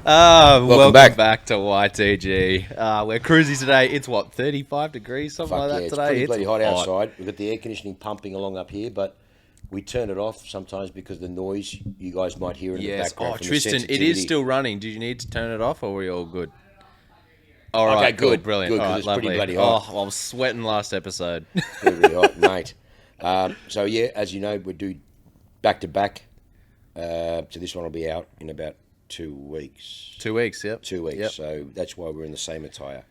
Welcome back to YTG. We're cruising today. It's what, 35 degrees, something like that it's today. Pretty bloody hot outside. We've got the air conditioning pumping along up here, but we turn it off sometimes because of the noise you guys might hear in the background. Oh, Tristan, it is still running. Did you need to turn it off, or were we all good? All right, okay, good, brilliant. Good, all right, it's lovely. pretty bloody hot. Oh, I was sweating last episode. Pretty hot, mate. So yeah, as you know, we do back to back. So this one will be out in about 2 weeks. 2 weeks, yep. 2 weeks. Yep. So that's why we're in the same attire.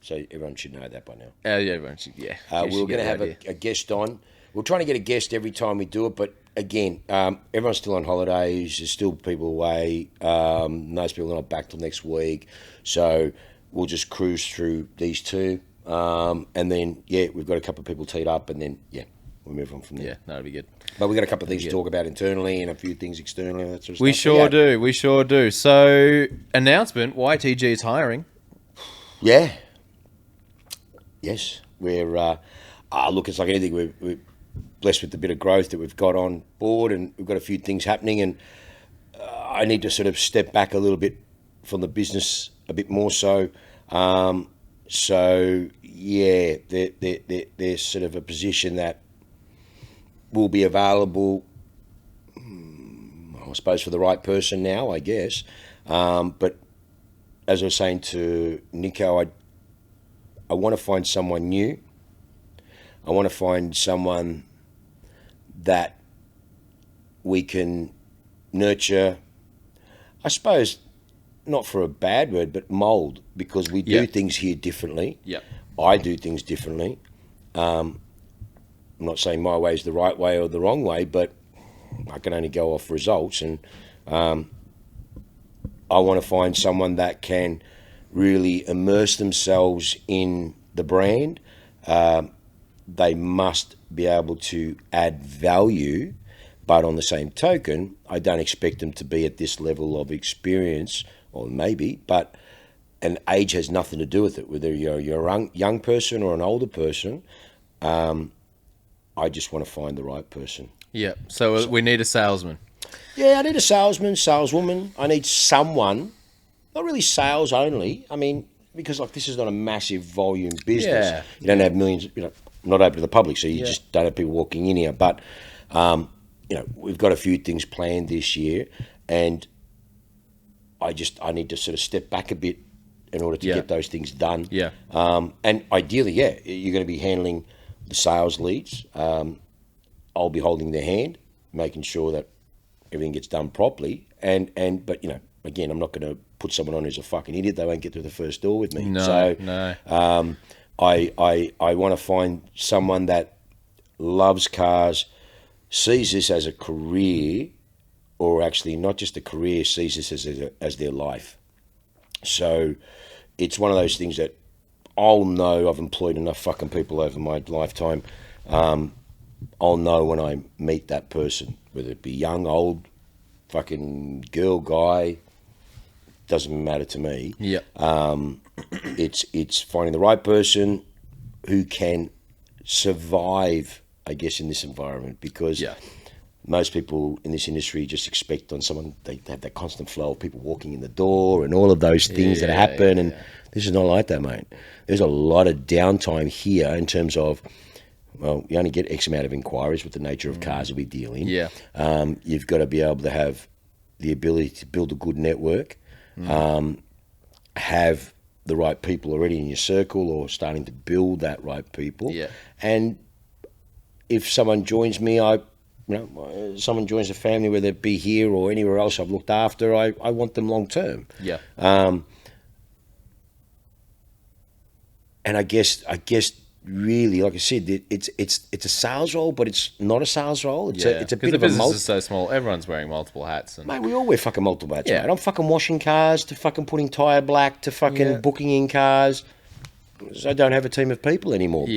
So everyone should know that by now. Yeah, everyone should. Yeah. We're going to have a guest on. We're trying to get a guest every time we do it, but again, everyone's still on holidays. There's still people away. Most people are not back till next week. So we'll just cruise through these two. And then, we've got a couple of people teed up, and then, we'll move on from there. Yeah, that'll be good. But we've got a couple of things to talk about internally and a few things externally and that sort of We stuff. We sure do. So, announcement, YTG is hiring. Yeah. Yes. We're, look, it's like anything. We're blessed with the bit of growth that we've got on board, and we've got a few things happening, and I need to sort of step back a little bit from the business a bit more so. There's sort of a position that will be available, I suppose, for the right person now, I guess. But as I was saying to Niko, I want to find someone new. I want to find someone that we can nurture, I suppose, not for a bad word, but mould, because we do things here differently. Yep. I do things differently. I'm not saying my way is the right way or the wrong way, but I can only go off results. And I want to find someone that can really immerse themselves in the brand. They must be able to add value, but on the same token, I don't expect them to be at this level of experience, or maybe, but and age has nothing to do with it. Whether you're a young person or an older person, I just want to find the right person. Yeah. So we need a salesman. Yeah, I need a salesman, saleswoman. I need someone, not really sales only. I mean, because like this is not a massive volume business. Yeah. You don't have millions, not open to the public, so you just don't have people walking in here. But, we've got a few things planned this year, and I need to sort of step back a bit in order to get those things done. Yeah. And ideally, you're going to be handling the sales leads. I'll be holding their hand, making sure that everything gets done properly. But again, I'm not going to put someone on who's a fucking idiot. They won't get through the first door with me. No. I want to find someone that loves cars, sees this as a career, or actually not just a career, sees this as their life. So it's one of those things that I'll know. I've employed enough fucking people over my lifetime. I'll know when I meet that person, whether it be young, old, fucking girl, guy, doesn't matter to me. Yeah. It's finding the right person who can survive, I guess, in this environment, because most people in this industry just expect on someone, they have that constant flow of people walking in the door and all of those things that happen. And this is not like that, mate. There's a lot of downtime here in terms of, well, you only get X amount of inquiries with the nature of cars that we deal in. Yeah. You've got to be able to have the ability to build a good network, have the right people already in your circle or starting to build that right people. Yeah. And if someone joins me, someone joins the family, whether it be here or anywhere else I've looked after, I want them long term. Yeah. And I guess really, like I said, it's a sales role, but it's not a sales role. It's a bit of a business is so small. Everyone's wearing multiple hats. Mate, we all wear fucking multiple hats. Yeah. Mate. I'm fucking washing cars to fucking putting tyre black to fucking booking in cars. I don't have a team of people anymore.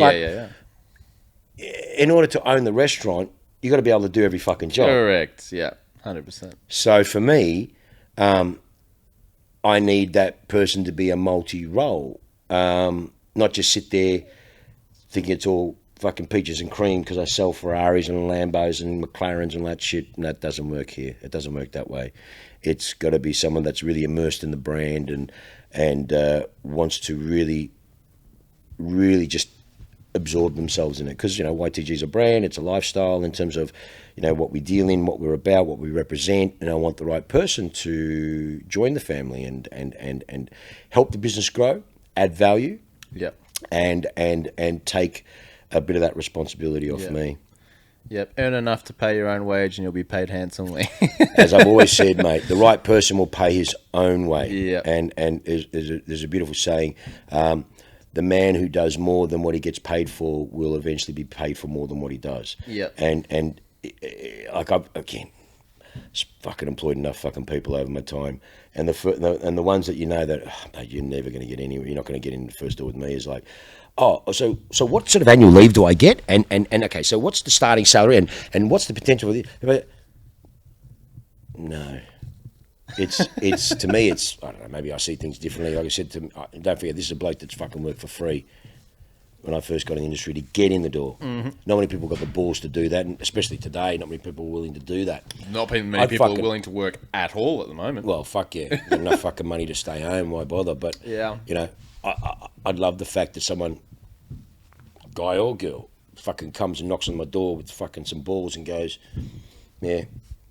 In order to own the restaurant, you got to be able to do every fucking job. Correct. Yeah. 100%. So for me, I need that person to be a multi-role, not just sit there thinking it's all fucking peaches and cream because I sell Ferraris and Lambos and McLarens and that shit. And that doesn't work here. It doesn't work that way. It's got to be someone that's really immersed in the brand and wants to really, really just absorb themselves in it. Because, YTG is a brand. It's a lifestyle in terms of, what we deal in, what we're about, what we represent. And I want the right person to join the family and help the business grow, add value. Yep. And take a bit of that responsibility off me. Yep, earn enough to pay your own wage and you'll be paid handsomely. As I've always said, mate, the right person will pay his own way. Yeah. And there's a beautiful saying, the man who does more than what he gets paid for will eventually be paid for more than what he does. Yep. And like I've fucking employed enough fucking people over my time, and the ones that that you're never going to get anywhere, you're not going to get in the first door with me, is like, so what sort of annual leave do I get? And okay, so what's the starting salary and what's the potential for the... No. It's to me, it's, I don't know, maybe I see things differently. Like I said, don't forget, this is a bloke that's fucking worked for free when I first got in the industry to get in the door. Mm-hmm. Not many people got the balls to do that, and especially today, not many people are willing to do that. Not many people are willing to work at all at the moment. Well, fuck yeah. Got enough fucking money to stay home, why bother? But, yeah. I'd love the fact that someone, guy or girl, fucking comes and knocks on my door with fucking some balls and goes, yeah,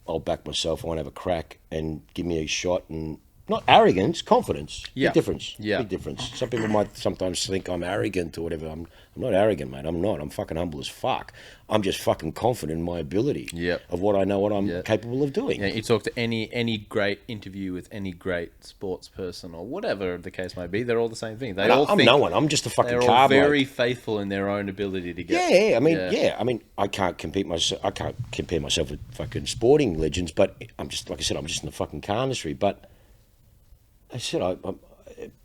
I'll back myself, I want to have a crack, and give me a shot. And not arrogance, confidence. Yeah. Big difference. Yeah. Big difference. Some people might sometimes think I'm arrogant or whatever. I'm not arrogant, mate. I'm not. I'm fucking humble as fuck. I'm just fucking confident in my ability of what I know, what I'm capable of doing. Yeah, you talk to any great interview with any great sports person or whatever the case may be, they're all the same thing. I'm no one. I'm just a fucking car bloke. They're all very faithful in their own ability to get... Yeah, I mean, I can't compare myself with fucking sporting legends, but I'm just, like I said, I'm just in the fucking car industry. But I said,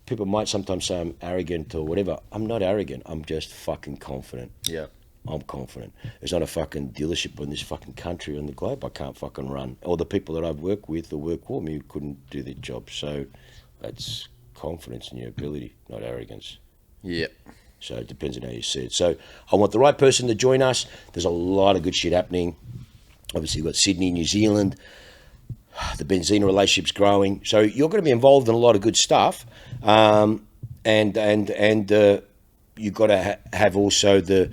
people might sometimes say I'm arrogant or whatever. I'm not arrogant. I'm just fucking confident. Yeah. I'm confident. There's not a fucking dealership in this fucking country or in the globe I can't fucking run. Or the people that I've worked with or work for me who couldn't do their job. So that's confidence in your ability, not arrogance. Yep. So it depends on how you see it. So I want the right person to join us. There's a lot of good shit happening. Obviously, we've got Sydney, New Zealand. The Benzina relationship's growing. So you're going to be involved in a lot of good stuff. And you've got to have also the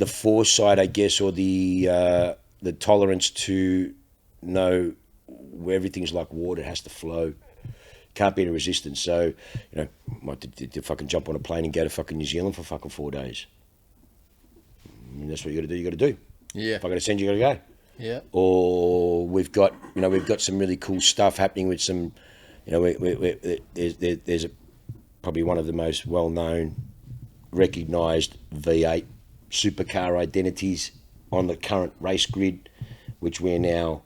foresight, I guess, or the tolerance to know where everything's like water, it has to flow. Can't be in a resistance. So, might to fucking jump on a plane and go to fucking New Zealand for fucking 4 days. I mean, that's what you got to do. Yeah. If I got to send you, got to go. Yeah. Or we've got some really cool stuff happening with some, there's probably one of the most well-known, recognised V8 Supercar identities on the current race grid, which we're now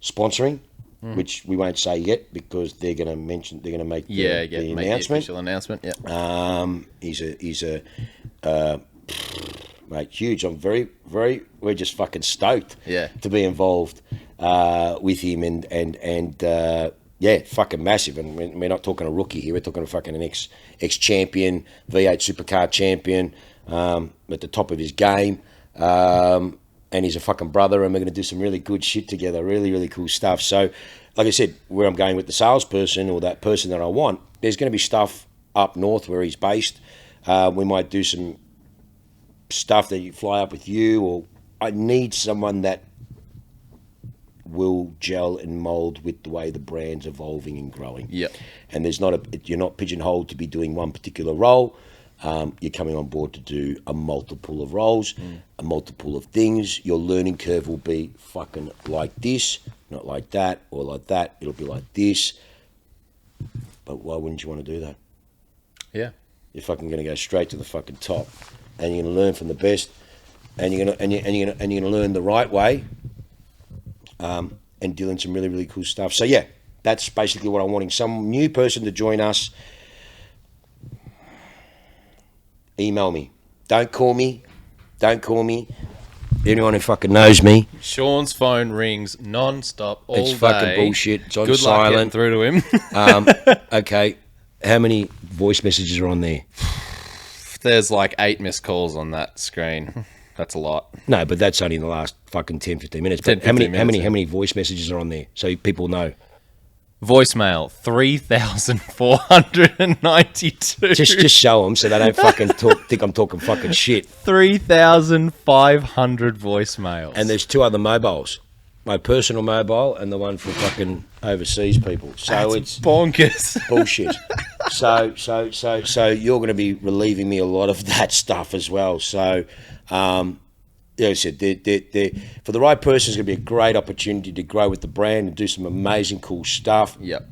sponsoring, which we won't say yet because they're going to make the announcement. The official announcement. Yeah. He's a mate, huge. I'm very, very. We're just fucking stoked. To be involved with him and fucking massive. And we're not talking a rookie here. We're talking a fucking an ex-champion, V8 Supercar champion, at the top of his game. And he's a fucking brother, and we're going to do some really good shit together. Really, really cool stuff. So, like I said, where I'm going with the salesperson or that person that I want, there's going to be stuff up north where he's based. We might do some stuff that you fly up with you, or I need someone that will gel and mold with the way the brand's evolving and growing. Yep. And you're not pigeonholed to be doing one particular role. You're coming on board to do a multiple of roles, a multiple of things. Your learning curve will be fucking like this, not like that, or like that. It'll be like this. But why wouldn't you want to do that? Yeah. You're fucking going to go straight to the fucking top, and you're going to learn from the best, and you're going to learn the right way, and doing some really, really cool stuff. So yeah, that's basically what I'm wanting. Some new person to join us. Email me. Don't call me. Anyone who fucking knows me. Sean's phone rings non-stop all day. It's fucking bullshit. It's on Good luck getting silent. through to him. Okay. How many voice messages are on there? there's like 8 missed calls on that screen, that's a lot. No, but that's only in the last fucking 10, 15 minutes. 10, But how 15 minutes, many voice messages are on there so people know? Voicemail 3,492. Just show them so they don't fucking think I'm talking fucking shit. 3,500 voicemails. And there's 2 other mobiles. My personal mobile and the one for fucking overseas people. So That's it's bonkers. bullshit. So you're going to be relieving me a lot of that stuff as well. So, like I said, for the right person, it's going to be a great opportunity to grow with the brand and do some amazing, cool stuff. Yep.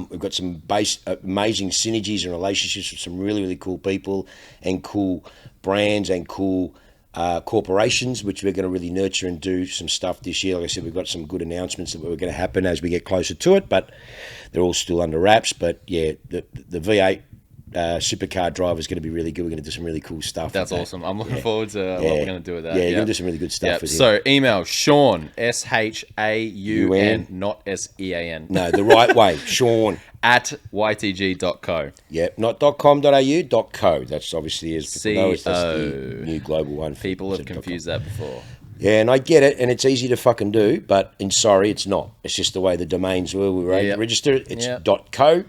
We've got some amazing synergies and relationships with some really, really cool people and cool brands and cool corporations, which we're going to really nurture and do some stuff this year. Like I said, we've got some good announcements that were going to happen as we get closer to it, but they're all still under wraps. But yeah, the V8 Supercar driver is going to be really good. We're going to do some really cool stuff. That's awesome. I'm looking forward to what we're going to do with that. Yeah, you're going to do some really good stuff with him. So email Shaun, Shaun, not Sean. No, the right way, Shaun. At ytg.co. Yep, not .com.au, .co. That's obviously, as people know, that's the new global one. People have confused that before. Yeah, and I get it, and it's easy to fucking do, but sorry, it's not. It's just the way the domains were. We registered. It's .co.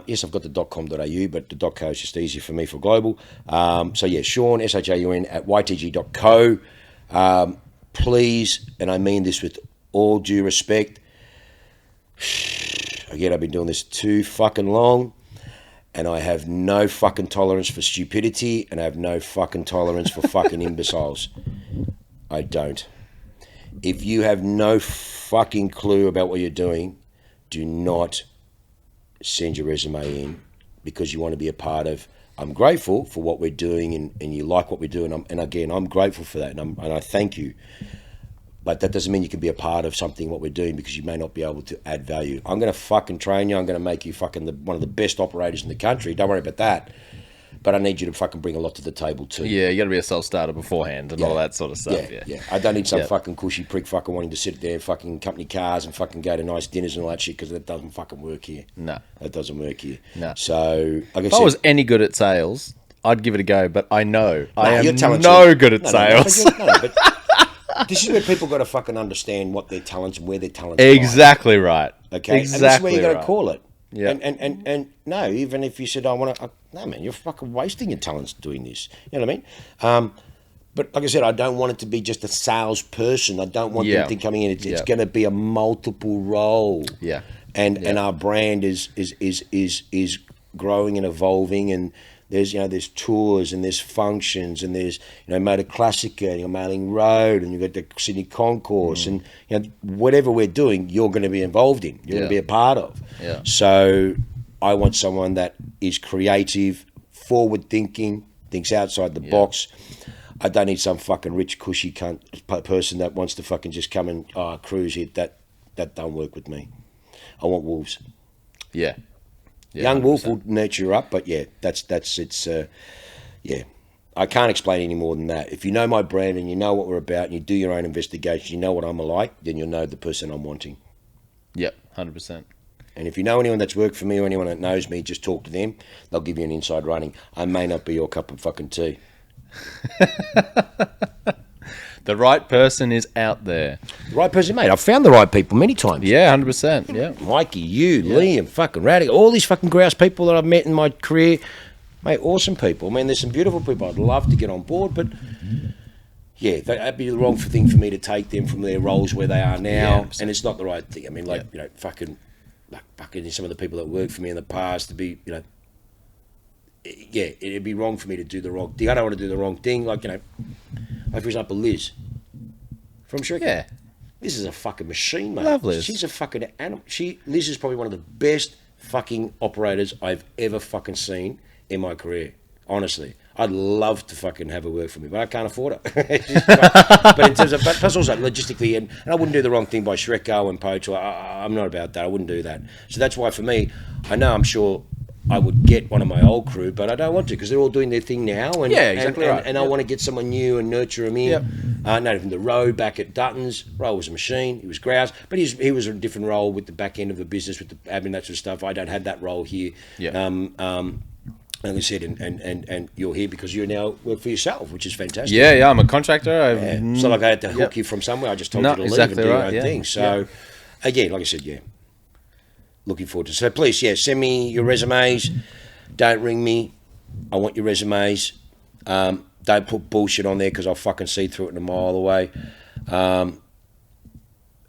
Yes, I've got the .com.au, but the .co is just easier for me for global. So yeah, Shaun, Shaun, at ytg.co. Please, and I mean this with all due respect, again, I've been doing this too fucking long, and I have no fucking tolerance for stupidity, and I have no fucking tolerance for fucking imbeciles. I don't. If you have no fucking clue about what you're doing, do not send your resume in because you want to be a part of. I'm grateful for what we're doing, and you like what we're doing, and again, I'm grateful for that, and I thank you. But that doesn't mean you can be a part of something, what we're doing, because you may not be able to add value. I'm going to fucking train you. I'm going to make you fucking one of the best operators in the country. Don't worry about that. But I need you to fucking bring a lot to the table too. Yeah, you got to be a self-starter beforehand and all that sort of stuff. Yeah. I don't need some fucking cushy prick fucking wanting to sit there, fucking company cars and fucking go to nice dinners and all that shit, because that doesn't fucking work here. No. That doesn't work here. No. So, like if I was any good at sales, I'd give it a go, but I know I am good at sales. But this is where people got to fucking understand what their talents and where their talents are. Exactly right. Okay? Exactly. And this is where you got to call it. Yeah. And no, even if you said, I want to, no, man, you're fucking wasting your talents doing this. You know what I mean? But like I said, I don't want it to be just a salesperson. I don't want them to coming in. It's going to be a multiple role. Yeah. And our brand is growing and evolving, and there's tours and there's functions and there's Motor Classica and Mailing Road and you've got the Sydney Concourse and whatever we're doing, you're going to be involved in. You're going to be a part of. Yeah. So I want someone that is creative, forward thinking, thinks outside the box. I don't need some fucking rich cushy cunt person that wants to fucking just come and cruise here. That don't work with me. I want wolves. Yeah. Young 100%. wolf will nurture you up, but that's it's I can't explain any more than that. If you know my brand and you know what we're about and you do your own investigation, you know what I'm like, then you'll know the person I'm wanting. Yep, 100%. And if you know anyone that's worked for me or anyone that knows me, just talk to them. They'll give you an inside running. I may not be your cup of fucking tea. The right person is out there. The right person, mate. I've found the right people many times. Yeah, 100%. Yeah. Mikey, you, Liam, fucking Radical, all these fucking grouse people that I've met in my career. Mate, awesome people. I mean, there's some beautiful people I'd love to get on board, but that'd be the wrong thing for me to take them from their roles where they are now, and it's not the right thing. I mean, fucking some of the people that worked for me in the past to be, it'd be wrong for me to do the wrong thing. I don't want to do the wrong thing. Like for example, Liz from Shrek. Yeah. Liz is a fucking machine, mate. Love Liz. She's a fucking animal. Liz is probably one of the best fucking operators I've ever fucking seen in my career. Honestly, I'd love to fucking have her work for me, but I can't afford it. But in terms of, but plus also logistically, and I wouldn't do the wrong thing by Shreko and Poach. I'm not about that. I wouldn't do that. So that's why for me, I'm sure I would get one of my old crew, but I don't want to because they're all doing their thing now. And, exactly right. And I want to get someone new and nurture them in. From the Roe back at Dutton's. Roe was a machine. He was grouse, but he was a different role with the back end of the business, with the admin, that sort of stuff. I don't have that role here. like I said, and you're here because you now work for yourself, which is fantastic. Yeah, I'm a contractor. It's not like I had to hook you from somewhere. I just told you to leave and do your own thing. So, again, like I said, looking forward to it. So please, send me your resumes. Don't ring me. I want your resumes. Don't put bullshit on there because I'll fucking see through it in a mile away.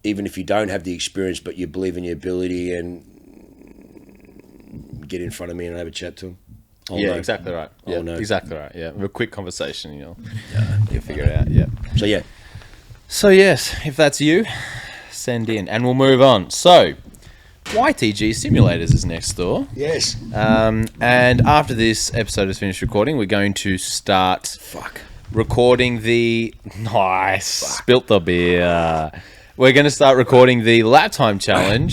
Even if you don't have the experience, but you believe in your ability, and get in front of me and have a chat to them. Exactly right. Yeah, know. exactly right. Yeah, a quick conversation, you'll figure it out. Yeah. So yes, if that's you, send in, and we'll move on. So, YTG Simulators is next door. Yes. And after this episode is finished recording, we're going to start recording the spilt the beer. We're going to start recording the lap time challenge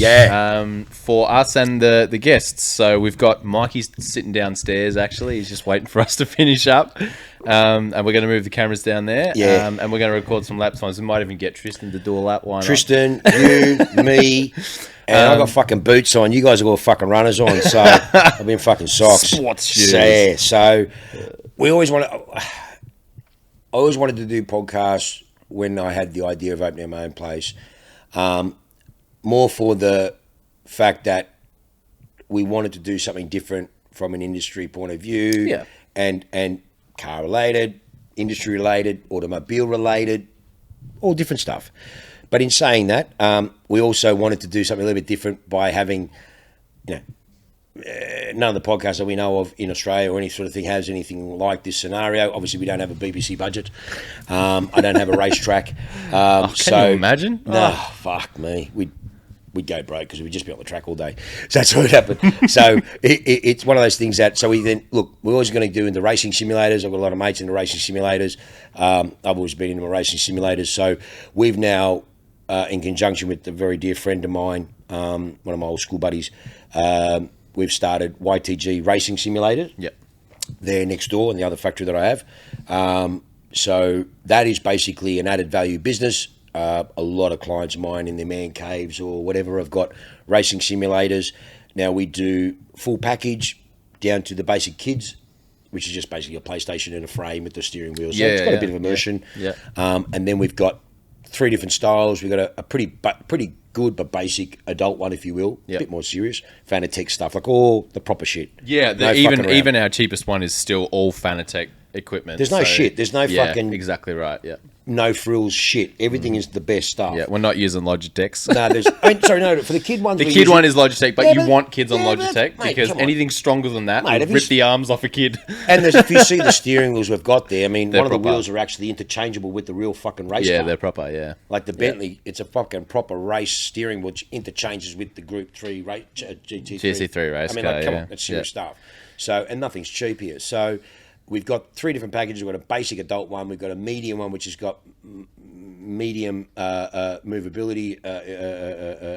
for us and the guests. So we've got Mikey's sitting downstairs, actually. He's just waiting for us to finish up. And we're going to move the cameras down there. Yeah. And we're going to record some lap times. We might even get Tristan to do a lap. Why not? Tristan, you, me, and I've got fucking boots on. You guys have got fucking runners on. So I've been fucking socks. Sports shoes. So we always I always wanted to do podcasts when I had the idea of opening my own place, more for the fact that we wanted to do something different from an industry point of view, and car related, industry related, automobile related, all different stuff. But in saying that, we also wanted to do something a little bit different by having, none of the podcasts that we know of in Australia or any sort of thing has anything like this scenario. Obviously, we don't have a BBC budget. I don't have a racetrack. Can you imagine? No, fuck me. We'd go broke because we'd just be on the track all day. So that's what would happen. So it's one of those things that, so we then, look, we're always going to do in the racing simulators. I've got a lot of mates in the racing simulators. I've always been in the racing simulators. So we've now, in conjunction with a very dear friend of mine, one of my old school buddies, we've started YTG Racing Simulators. Yep. They're next door in the other factory that I have. So that is basically an added value business. A lot of clients of mine in their man caves or whatever have got racing simulators. Now we do full package down to the basic kids, which is just basically a PlayStation and a frame with the steering wheel. So it's got a bit of immersion. Yeah. And then we've got 3 different styles. We've got a pretty good but basic adult one, if you will. A bit more serious. Fanatec stuff, like all the proper shit. Yeah, even our cheapest one is still all Fanatec equipment. There's no shit. There's no fucking... exactly right, no frills shit. Everything is the best stuff. Yeah, we're not using Logitechs. No, for the kid ones... The kid one is Logitech, but you want kids on Logitech because anything stronger than that will rip the arms off a kid. And if you see the steering wheels we've got there, I mean, one of the wheels are actually interchangeable with the real fucking race car. Yeah, they're proper, Like the Bentley, it's a fucking proper race steering wheel which interchanges with the Group 3 GT3 race car. I mean, come on, that's serious stuff. So, and nothing's cheap here. So we've got 3 different packages. We've got a basic adult one. We've got a medium one, which has got medium movability,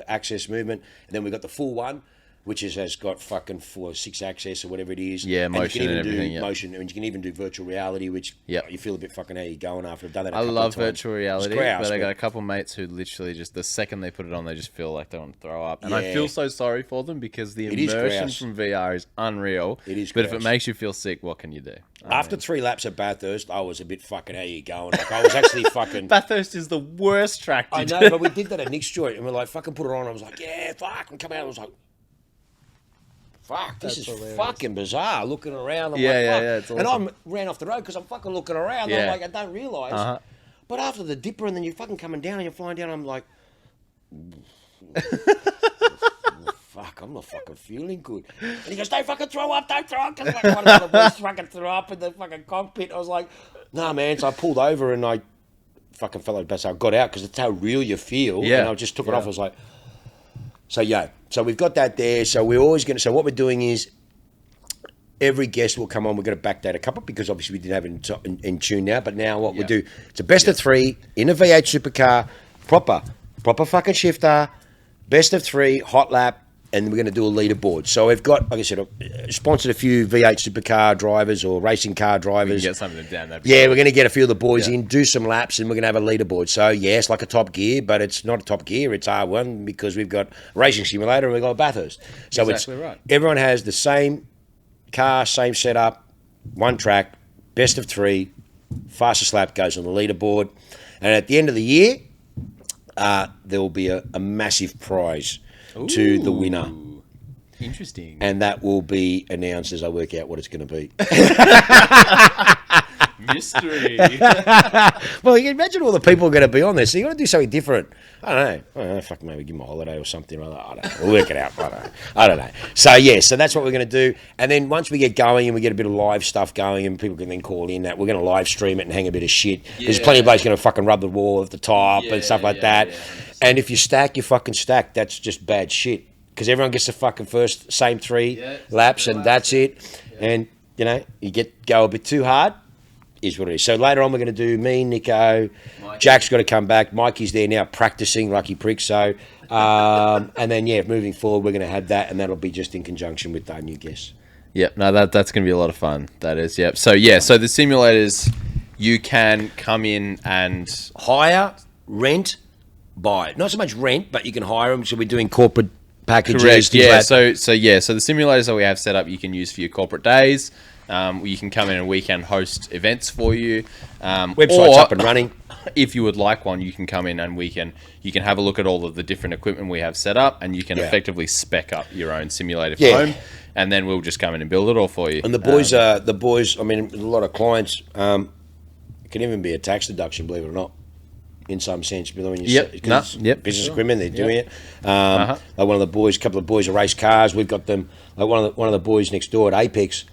access movement. And then we've got the full one, which has got fucking 6 access or whatever it is. Yeah, motion and everything. Motion, and you can even do virtual reality, which you feel a bit fucking how you going after. I've done that. I love virtual reality, but I got a couple mates who literally just the second they put it on, they just feel like they want to throw up. And I feel so sorry for them because the immersion from VR is unreal. It is, but if it makes you feel sick, what can you do? After 3 laps at Bathurst, I was a bit fucking how you going. Like I was actually fucking. Bathurst is the worst track. I know, but we did that at Nick's joint, and we're like, fucking put it on. I was like, yeah, fuck, and come out. I was like. Fuck, this is hilarious. Fucking bizarre. Looking around, I'm like, fuck. And I ran off the road because I'm fucking looking around. I'm like, I don't realise. But after the dipper, and then you're fucking coming down and you're flying down, I'm like, fuck, I'm not fucking feeling good. And he goes, don't fucking throw up, don't throw up. Because like one of the boys fucking threw up in the fucking cockpit. I was like, nah, man. So I pulled over and I fucking fell over. So I got out because it's how real you feel. Yeah. And I just took it off. I was like, so we've got that there. So we're always going to, so what we're doing is every guest will come on. We're going to backdate a couple because obviously we didn't have it in tune now. But now what we do, it's a best of 3 in a V8 Supercar, proper fucking shifter, best of 3, hot lap, and we're going to do a leaderboard. So we've got, like I said, sponsored a few V8 Supercar drivers or racing car drivers. We can get some of them down there. Yeah, we're going to get a few of the boys in, do some laps, and we're going to have a leaderboard. So, yes, like a Top Gear, but it's not a Top Gear, it's R1 because we've got Racing Simulator and we've got Bathurst. So everyone has the same car, same setup, one track, best of 3, fastest lap goes on the leaderboard. And at the end of the year, there will be a massive prize to the winner. Interesting. And that will be announced as I work out what it's going to be. Mystery. Well, you can imagine all the people are going to be on there, so you got to do something different. I don't know. Fuck, maybe give them a holiday or something. I don't know. We'll work it out. I don't know. So yeah, so that's what we're going to do. And then once we get going and we get a bit of live stuff going, and people can then call in, that we're going to live stream it and hang a bit of shit. There's plenty of blokes going to fucking rub the wall at the top and stuff like that. Yeah, and if you stack, you fucking stack. That's just bad shit, because everyone gets the fucking same 3 laps, and that's it. Yeah. And you know, you go a bit too hard. Is what it is. So later on, we're going to do me, Niko, Jack's got to come back. Mikey's there now practicing, lucky prick. So, and then moving forward, we're going to have that, and that'll be just in conjunction with our new guests. Yep, no, that's going to be a lot of fun. That is, yep. So so the simulators, you can come in and hire, rent, buy. Not so much rent, but you can hire them. So we're doing corporate packages. Correct. Yeah. So the simulators that we have set up, you can use for your corporate days. You can come in and we can host events for you. Website's up and running. If you would like one, you can come in and you can have a look at all of the different equipment we have set up, and you can effectively spec up your own simulator for home, and then we'll just come in and build it all for you. And the boys, I mean, a lot of clients, it can even be a tax deduction, believe it or not, in some sense. But when you business equipment, they're doing it. Like one of the boys, a couple of boys who race cars, we've got them. Like one of the boys next door at Apex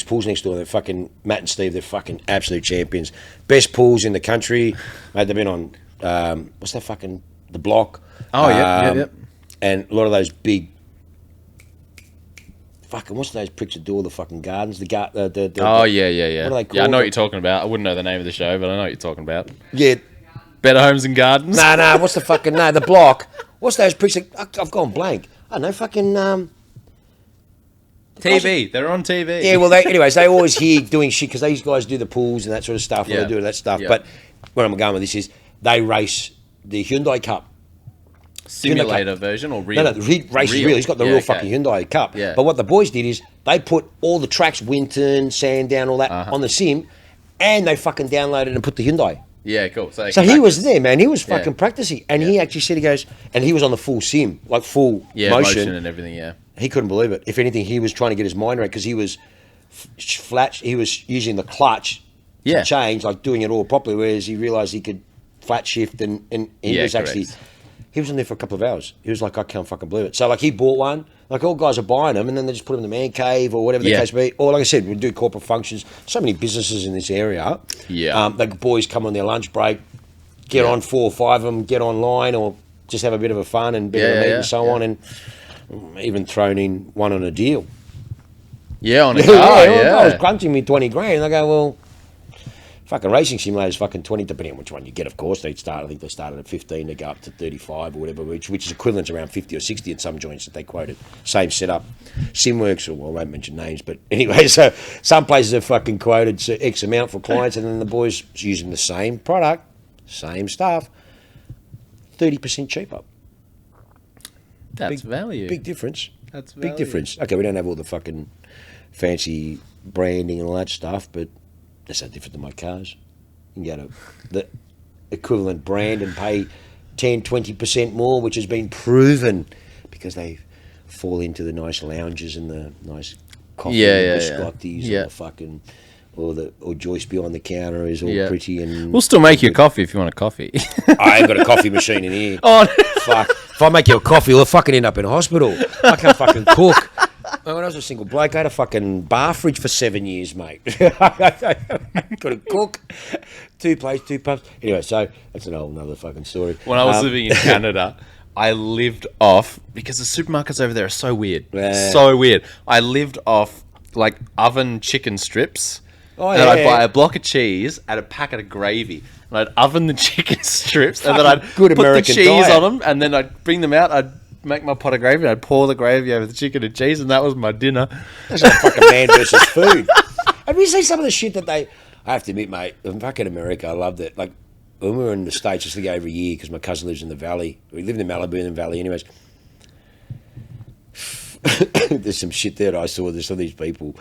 Pools next door, they're fucking Matt and Steve, they're fucking absolute champions. Best pools in the country. Mate, they've been on what's that fucking The Block. Oh yeah. And a lot of those big fucking, what's those pricks that do all the fucking gardens? Yeah. What are they called? Yeah, I know what you're talking about. I wouldn't know the name of the show, but I know what you're talking about. Yeah. Better Homes and Gardens. Nah, what's the fucking The Block. What's those pricks that, I've gone blank. I don't know, fucking TV. They're on TV. Yeah, well, they always hear doing shit, because these guys do the pools and that sort of stuff. Yeah. They do that stuff. Yeah. But where I'm going with this is they race the Hyundai Cup. Simulator version or real? No, he races real. He's got the real fucking Hyundai Cup. Yeah. But what the boys did is they put all the tracks, Winton, Sandown, all that on the sim, and they fucking downloaded and put the Hyundai. Yeah, cool. So he was there, man. He was fucking practicing. And he actually said, he goes, and he was on the full sim, like full motion and everything, yeah. He couldn't believe it. If anything, he was trying to get his mind right, because he was flat. He was using the clutch to change, like doing it all properly, whereas he realised he could flat shift, and he was actually... He was in there for a couple of hours. He was like, I can't fucking believe it. So, like, he bought one. Like, all guys are buying them, and then they just put them in the man cave or whatever the case may be. Or, like I said, we do corporate functions. So many businesses in this area. Yeah. The boys come on their lunch break, get on 4 or 5 of them, get online, or just have a bit of a fun and a bit of a meet and so on, and even thrown in one on a deal. Yeah, on a car, I was crunching me 20 grand. I go, well, fucking racing simulators, fucking 20, depending on which one you get, of course. I think they started at 15, they go up to 35 or whatever, which is equivalent to around 50 or 60 in some joints that they quoted. Same setup. Simworks, I won't mention names, but anyway, so some places have fucking quoted X amount for clients, and then the boys using the same product, same stuff, 30% cheaper. That's value. Big difference. That's value. Big difference. Okay, we don't have all the fucking fancy branding and all that stuff, but that's no different than my cars. You can go to the equivalent brand and pay 10, 20% more, which has been proven, because they fall into the nice lounges and the nice coffee and biscottis and the fucking... Or Joyce behind the counter is all pretty, and we'll still make you a coffee if you want a coffee. I ain't got a coffee machine in here. Oh, fuck! If I make you a coffee, you'll fucking end up in hospital. I can't fucking cook. When I was a single bloke, I had a fucking bar fridge for 7 years, mate. Couldn't cook. 2 plates, 2 pubs. Anyway, so that's an whole another fucking story. When I was living in Canada, I lived off, because the supermarkets over there are so weird. So weird. I lived off like oven chicken strips. And I'd buy a block of cheese and a packet of gravy, and I'd oven the chicken strips, and then I'd put the cheese on them, and then I'd bring them out, I'd make my pot of gravy, and I'd pour the gravy over the chicken and cheese, and that was my dinner. That's like fucking man versus food. Have you seen some of the shit that they... I have to admit, mate, back in America, I loved it. Like, when we were in the States, I used to go every year, because my cousin lives in the Valley. We lived in Malibu in the Valley anyways. There's some shit there that I saw. There's some of these people...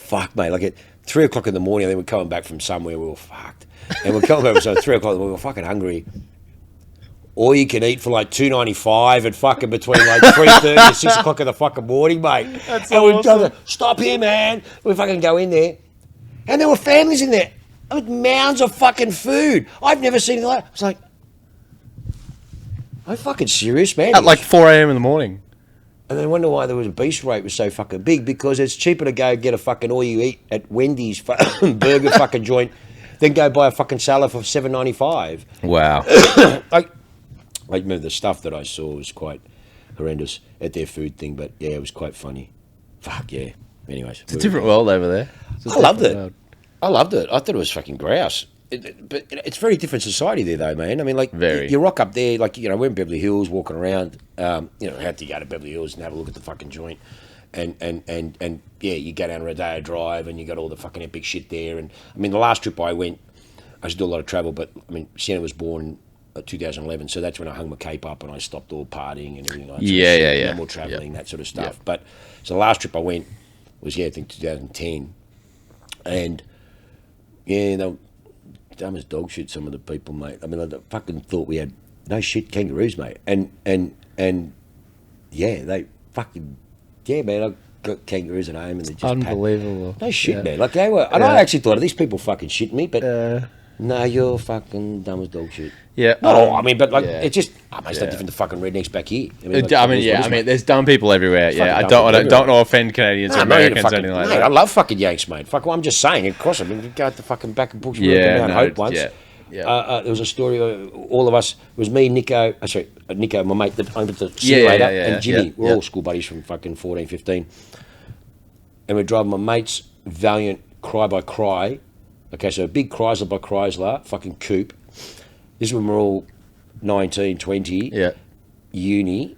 fuck, mate. Like at 3 o'clock in the morning, and then we're coming back from somewhere, we were fucked. And we're coming back from 3 o'clock, we were fucking hungry. All you can eat for like $2.95 and fucking between like 3:30 and 6 o'clock in the fucking morning, mate. That's and awesome. we're stop here, man. We fucking go in there. And there were families in there with mounds of fucking food. I've never seen it like that. I was like, are you fucking serious, man? At like 4 a.m. in the morning. And then I wonder why there was a beast rate was so fucking big, because it's cheaper to go get a fucking all you eat at Wendy's burger fucking joint than go buy a fucking salad for $7.95. Wow. I remember the stuff that I saw was quite horrendous at their food thing, but yeah, it was quite funny. Fuck yeah. Anyways. It's a different world over there. I loved it. I loved it. I thought it was fucking grouse. But it's very different society there, though, man. I mean, like, Very. you rock up there, like, we're in Beverly Hills walking around. Had to go to Beverly Hills and have a look at the fucking joint. And yeah, you go down Rodeo Drive and you got all the fucking epic shit there. And, I mean, the last trip I went, I used to do a lot of travel, but, I mean, Sienna was born 2011, so that's when I hung my cape up and I stopped all partying and everything like that. Yeah. No more travelling, that sort of stuff. But so the last trip I went was, I think 2010, and they were dumb as dog shit. Some of the people, mate. I mean, I fucking thought we had no shit kangaroos, mate. And yeah, they fucking man. I got kangaroos at home and they just unbelievable. No shit, man. Like they were, and I actually thought, are these people fucking shitting me? But no, you're fucking dumb as dog shit. Yeah. No, I mean, but like, it's just, it's no different to fucking rednecks back here. I mean, there's dumb people everywhere. Yeah, I don't want to offend Canadians or Americans or anything like that. I love fucking Yanks, mate. Fuck, well, I'm just saying. Of course, I mean, we go out the fucking back of Bush Mount Hope once. There was a story. All of us, it was me, Niko, Niko, my mate, that owned the simulator, and Jimmy. We're all school buddies from fucking 14, 15. And we're driving my mate's Valiant Cry by Cry. Okay, so a big Chrysler by Chrysler, fucking coupe. This is when we're all 19, 20, uni,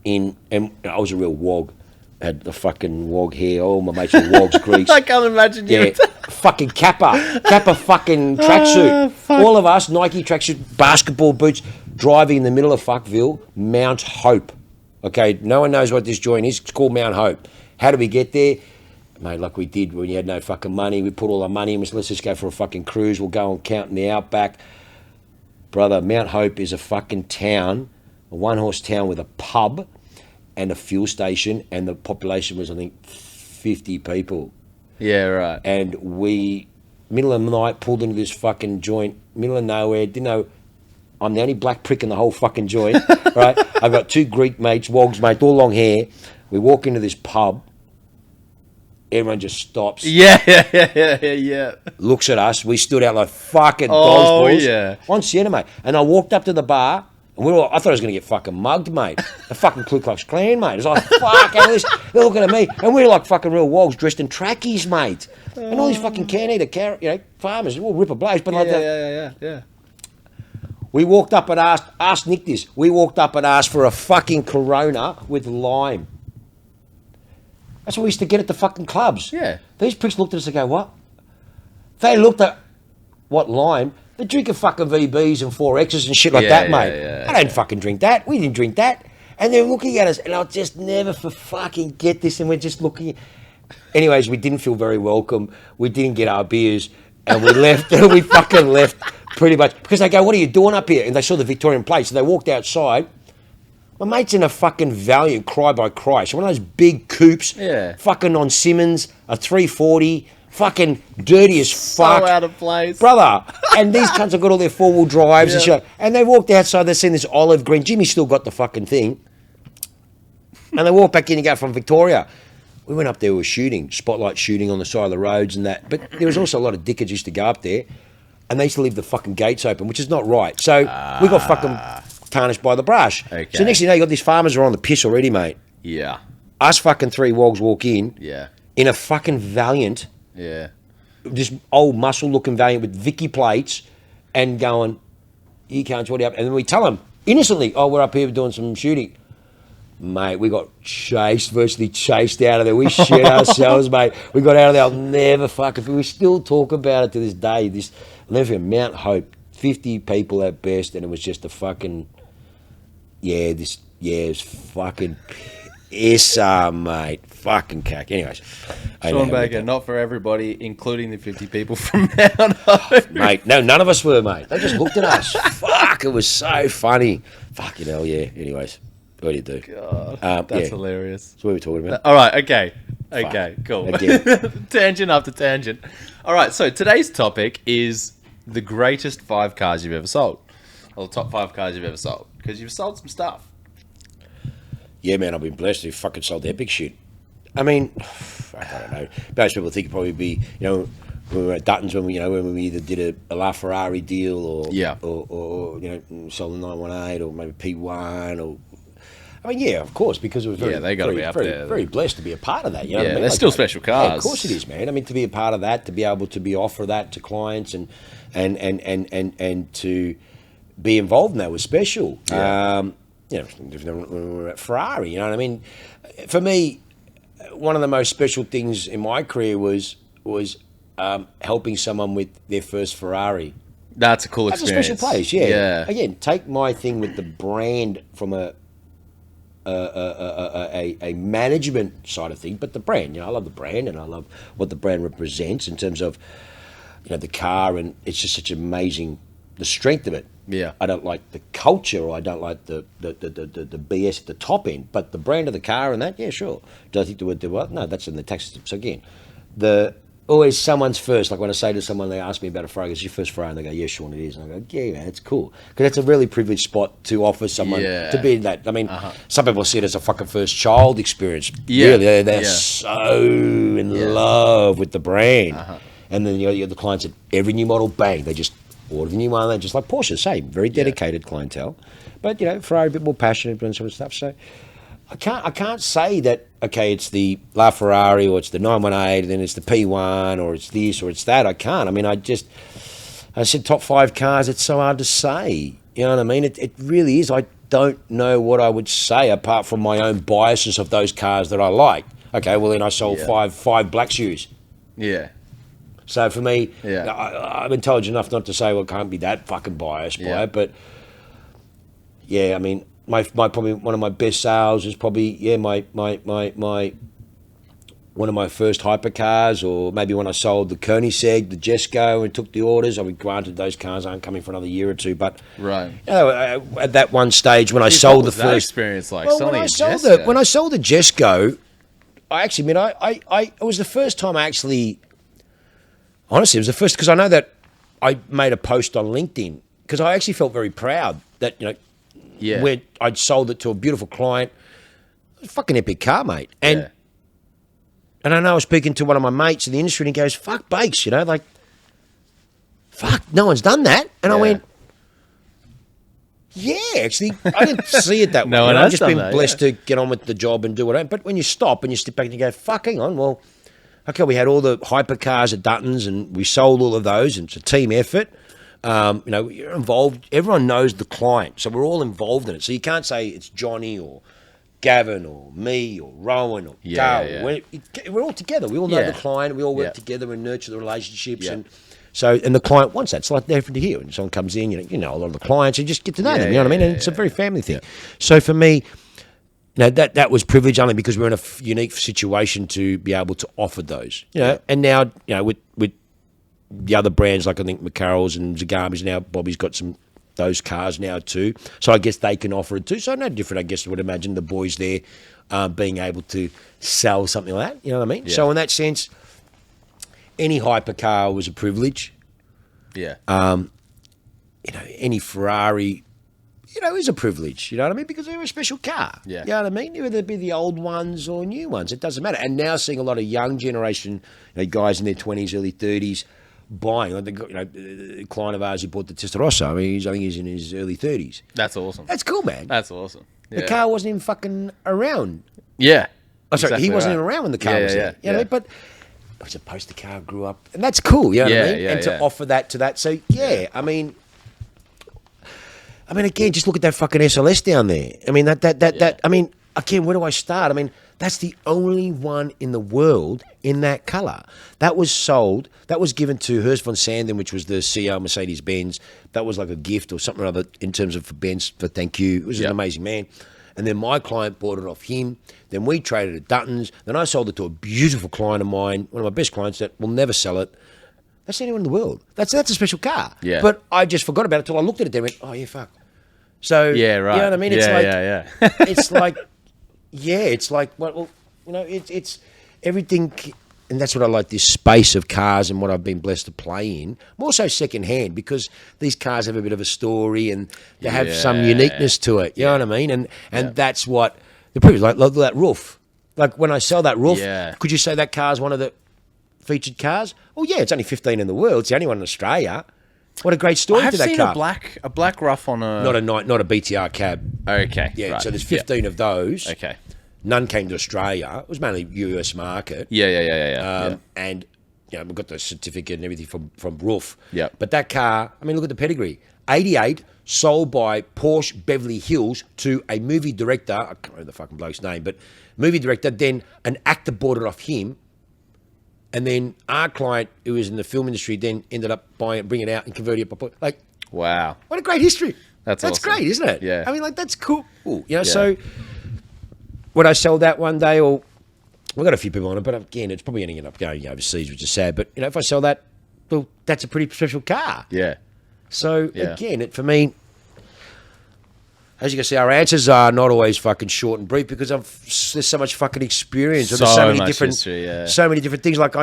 and I was a real wog. Had the fucking wog hair, all my mates were wogs, Greeks. I can't imagine you. Fucking Kappa fucking tracksuit. All of us, Nike tracksuit, basketball boots, driving in the middle of fuckville, Mount Hope. Okay, no one knows what this joint is. It's called Mount Hope. How did we get there? Mate, like we did when you had no fucking money. We put all our money in. We said, let's just go for a fucking cruise. We'll go and count in the outback. Brother, Mount Hope is a fucking town, a one-horse town with a pub and a fuel station, and the population was, I think, 50 people. Yeah, right. And we, middle of the night, pulled into this fucking joint, middle of nowhere, didn't know, I'm the only black prick in the whole fucking joint, right? I've got two Greek mates, wogs, mate, all long hair. We walk into this pub. Everyone just stops. Yeah. Looks at us. We stood out like fucking dogs, yeah. On Sienna, mate. And I walked up to the bar, and I thought I was going to get fucking mugged, mate. The fucking Ku Klux Klan, mate. It was like, fuck, they're looking at me. And we were like fucking real wogs dressed in trackies, mate. And all these fucking can-eater, farmers, all ripper blokes. But Yeah. We walked up and asked Nick this. We walked up and asked for a fucking Corona with lime. That's what we used to get at the fucking clubs. Yeah. These pricks looked at us and go, what? They looked at, what, lime? They drink a fucking VBs and 4Xs and shit like that, mate. I don't fucking drink that. We didn't drink that. And they're looking at us, and I'll just never for fucking get this, and we're just looking. Anyways, we didn't feel very welcome. We didn't get our beers, and we left. We fucking left pretty much. Because they go, what are you doing up here? And they saw the Victorian plate, so they walked outside. My mate's in a fucking Valiant Cry by Cry. So one of those big coupes, fucking on Simmons, a 340, fucking dirty as fuck. So out of place. Brother. And these cunts have got all their four-wheel drives and shit. And they walked outside, they've seen this olive green. Jimmy's still got the fucking thing. And they walked back in and go from Victoria. We went up there, we were shooting, spotlight shooting on the side of the roads and that. But there was also a lot of dickheads used to go up there. And they used to leave the fucking gates open, which is not right. So we got fucking tarnished by the brush. Okay. So next thing you know, you got these farmers who are on the piss already, mate. Yeah. Us fucking three wogs walk in. Yeah. In a fucking Valiant. Yeah. This old muscle-looking Valiant with Vicky plates and going, you can't what up. And then we tell them innocently, oh, we're up here doing some shooting. Mate, we got virtually chased out of there. We shit ourselves, mate. We got out of there. I'll never fucking... We still talk about it to this day. This, I'll never forget, Mount Hope, 50 people at best, and it was just a fucking... it was fucking... SR, mate. Fucking cack. Anyways. Shaun Baker, not for everybody, including the 50 people from Mount Hope. Mate, no, none of us were, mate. They just looked at us. Fuck, it was so funny. Fucking hell, yeah. Anyways, what do you do? God, that's hilarious. That's what we were talking about. All right, okay. Okay, cool. Tangent after tangent. All right, so today's topic is the greatest 5 cars you've ever sold. Or the top 5 cars you've ever sold. Because you've sold some stuff. Yeah, man, I've been blessed to fucking sold epic shit. I mean, I don't know. Most people think it'd probably be, when we were at Dutton's, when we either did a LaFerrari deal or sold a 918 or maybe P1 or. I mean, yeah, of course, because it was they got to be up there. Very blessed to be a part of that. You know what I mean? They're still special cars. Yeah, of course it is, man. I mean, to be a part of that, to be able to offer that to clients and to be involved in that was special. Yeah. When we were at Ferrari, you know what I mean? For me, one of the most special things in my career was helping someone with their first Ferrari. That's a cool experience. That's a special place, yeah. Again, take my thing with the brand from a management side of things, but the brand, I love the brand and I love what the brand represents in terms of, the car, and it's just such amazing, the strength of it. Yeah. I don't like the culture, or I don't like the BS at the top end, but the brand of the car and that, yeah, sure. Do I think the word do what? No, that's in the tax system. So again, always someone's first. Like when I say to someone, they ask me about a Ferrari, it's your first Ferrari, and they go, yeah, Shaun, it is. And I go, yeah, man, it's cool. Because that's a really privileged spot to offer someone to be in that. I mean, some people see it as a fucking first child experience. Yeah. Really, they're so in love with the brand. And then you have the clients at every new model, bang, they just order the new one. They're just like Porsche, same, very dedicated clientele. But, Ferrari a bit more passionate and sort of stuff. So I can't say that, okay, it's the LaFerrari or it's the 918, then it's the P1 or it's this or it's that. I can't. I mean, I said top 5 cars, it's so hard to say. You know what I mean? It really is. I don't know what I would say apart from my own biases of those cars that I like. Okay, well, then I sold five black shoes. Yeah. So for me, I'm intelligent enough not to say, well, can't be that fucking biased by it. But, yeah, I mean, my probably one of my best sales is probably my one of my first hypercars, or maybe when I sold the Koenigsegg, the Jesko, and took the orders. I mean, granted, those cars aren't coming for another year or two, but at that one stage when I sold the first experience, like when I sold the Jesko, I actually it was the first time I actually. Honestly, it was the first, because I know that I made a post on LinkedIn because I actually felt very proud that, when I'd sold it to a beautiful client. It was a fucking epic car, mate. And I know I was speaking to one of my mates in the industry and he goes, fuck bakes, fuck, no one's done that. And I went, yeah, actually, I didn't see it that way. I've just been blessed to get on with the job and do what I. But when you stop and you step back and you go, fuck, hang on, well, okay, we had all the hypercars at Dutton's and we sold all of those, and it's a team effort. You're involved. Everyone knows the client, so we're all involved in it. So you can't say it's Johnny or Gavin or me or Rowan or Dale. We're all together. We all know the client. We all work together and nurture the relationships. And the client wants that. It's like different to here. When someone comes in, you know a lot of the clients, you just get to know them. You know what I mean? And it's a very family thing. So for me, that was privilege only because we're in a unique situation to be able to offer those. And now with the other brands like I think McCarroll's and Zagami's, now Bobby's got those cars now too. So I guess they can offer it too. So no different, I guess, I would imagine the boys there being able to sell something like that. You know what I mean? Yeah. So in that sense, any hypercar was a privilege. Yeah. Any Ferrari, is a privilege, you know what I mean? Because they're a special car. Yeah. You know what I mean? Whether it be the old ones or new ones, it doesn't matter. And now seeing a lot of young generation, guys in their 20s, early 30s, buying. A client of ours who bought the Testarossa, I mean, I think he's in his early 30s. That's awesome. That's cool, man. That's awesome. Yeah. The car wasn't even fucking around. Yeah. Oh, sorry, he wasn't even around when the car was there. You know what I mean? But it was a poster car, grew up, and that's cool, you know what I mean? And to offer that to that. So, I mean, again, just look at that fucking SLS down there. I mean, I mean, again, where do I start? I mean, that's the only one in the world in that colour. That was sold, that was given to Hurst von Sanden, which was the CEO of Mercedes-Benz. That was like a gift or something or other in terms of for Benz, for thank you. It was an amazing man. And then my client bought it off him. Then we traded at Dutton's. Then I sold it to a beautiful client of mine, one of my best clients that will never sell it. That's anyone in the world. That's a special car. Yeah. But I just forgot about it till I looked at it there and went, oh, yeah, fuck. So, Yeah, right. you know what I mean? It's it's like, it's like, well, you know, it's everything. And that's what I like, this space of cars and what I've been blessed to play in. More so secondhand, because these cars have a bit of a story and they have some uniqueness to it. You know what I mean? And that's what the previous, like that roof. Like when I sell that roof, could you say that car's one of the featured cars? Well, yeah, it's only 15 in the world. It's the only one in Australia. What a great story to that car. I've seen a black rough on a... Not a BTR cab. Okay. Yeah, right. so there's 15 of those. Okay. None came to Australia. It was mainly US market. Yeah. And, you know, we've got the certificate and everything from Roof. Yeah. But that car, I mean, look at the pedigree. 88, sold by Porsche Beverly Hills to a movie director. I can't remember the fucking bloke's name, but movie director. Then an actor bought it off him. And then our client, who was in the film industry, then ended up buying it, bringing it out and converting it. Like, wow. What a great history. That's awesome. great, isn't it? Yeah. I mean, like, that's cool. You know, so... Would I sell that one day? Or we've got a few people on it, but again, it's probably going to end up going overseas, which is sad. But you know, if I sell that, well, that's a pretty special car. Yeah. So again, for me, as you can see, our answers are not always fucking short and brief because there's so much fucking experience. So there's so many much different, history, so many different things. Like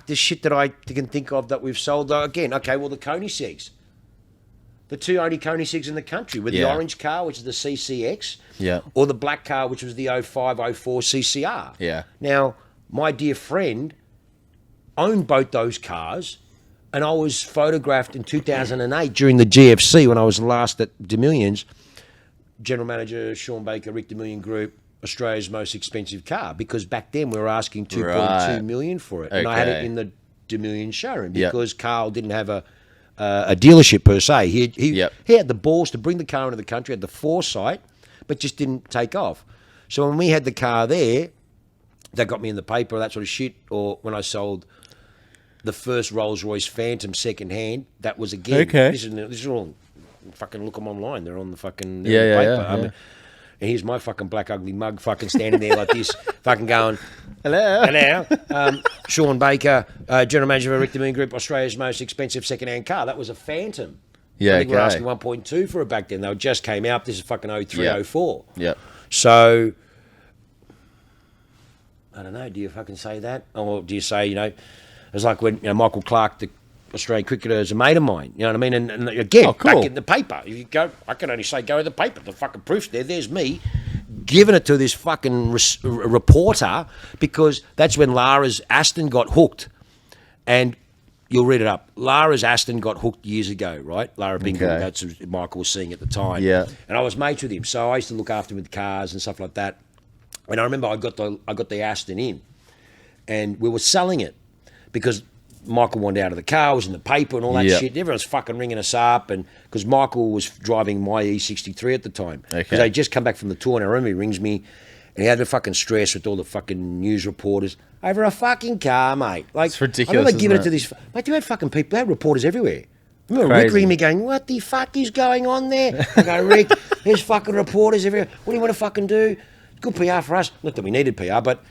there's shit that I can think of that we've sold. Again, okay, well, the Koenigsegg's. The two only Koenigseggs in the country, with the orange car, which is the CCX, or the black car, which was the 05, 04 CCR. Yeah. Now, my dear friend owned both those cars, and I was photographed in 2008 during the GFC when I was last at Demillions. General Manager Shaun Baker, Rick Demillion Group, Australia's most expensive car, because back then we were asking 2.2 million for it, and I had it in the Demillion showroom because Carl didn't have a dealership per se. He had the balls to bring the car into the country, had the foresight, but just didn't take off. So when we had the car there, that got me in the paper, that sort of shit. Or when I sold the first Rolls-Royce Phantom second-hand, that was again. This is all fucking, look them online. They're on the fucking paper. I mean, and here's my fucking black ugly mug fucking standing there like this, fucking going, hello. Shaun Baker, General Manager of Rick Demillion Group, Australia's most expensive second-hand car. That was a Phantom. Yeah, I think we're asking 1.2 for it back then. They just came out. This is fucking 03, 04. Yeah. So, I don't know. Do you fucking say that? Or do you say, you know, it's like when Michael Clark, the Australian cricketer, is a mate of mine. You know what I mean? And again, back in the paper. If you go, I can only say go in the paper. The fucking proof's there. There's me giving it to this fucking reporter, because that's when Lara's Aston got hooked. And you'll read it up. Lara's Aston got hooked years ago, right? Lara Bingham, that's what Michael was seeing at the time. Yeah. And I was mates with him, so I used to look after him with cars and stuff like that. And I remember I got the Aston in, and we were selling it because Michael wanted out of the car, was in the paper and all that shit. Everyone's fucking ringing us up, and because Michael was driving my E63 at the time. Because they'd just come back from the tour, and I remember he rings me, and he had the fucking stress with all the fucking news reporters over a fucking car, mate. Like, it's ridiculous. I remember giving it to this. Mate, you had fucking people, they had reporters everywhere. I remember Rick ringing me going, what the fuck is going on there? I go, Rick, there's fucking reporters everywhere. What do you want to fucking do? Good PR for us. Not that we needed PR, but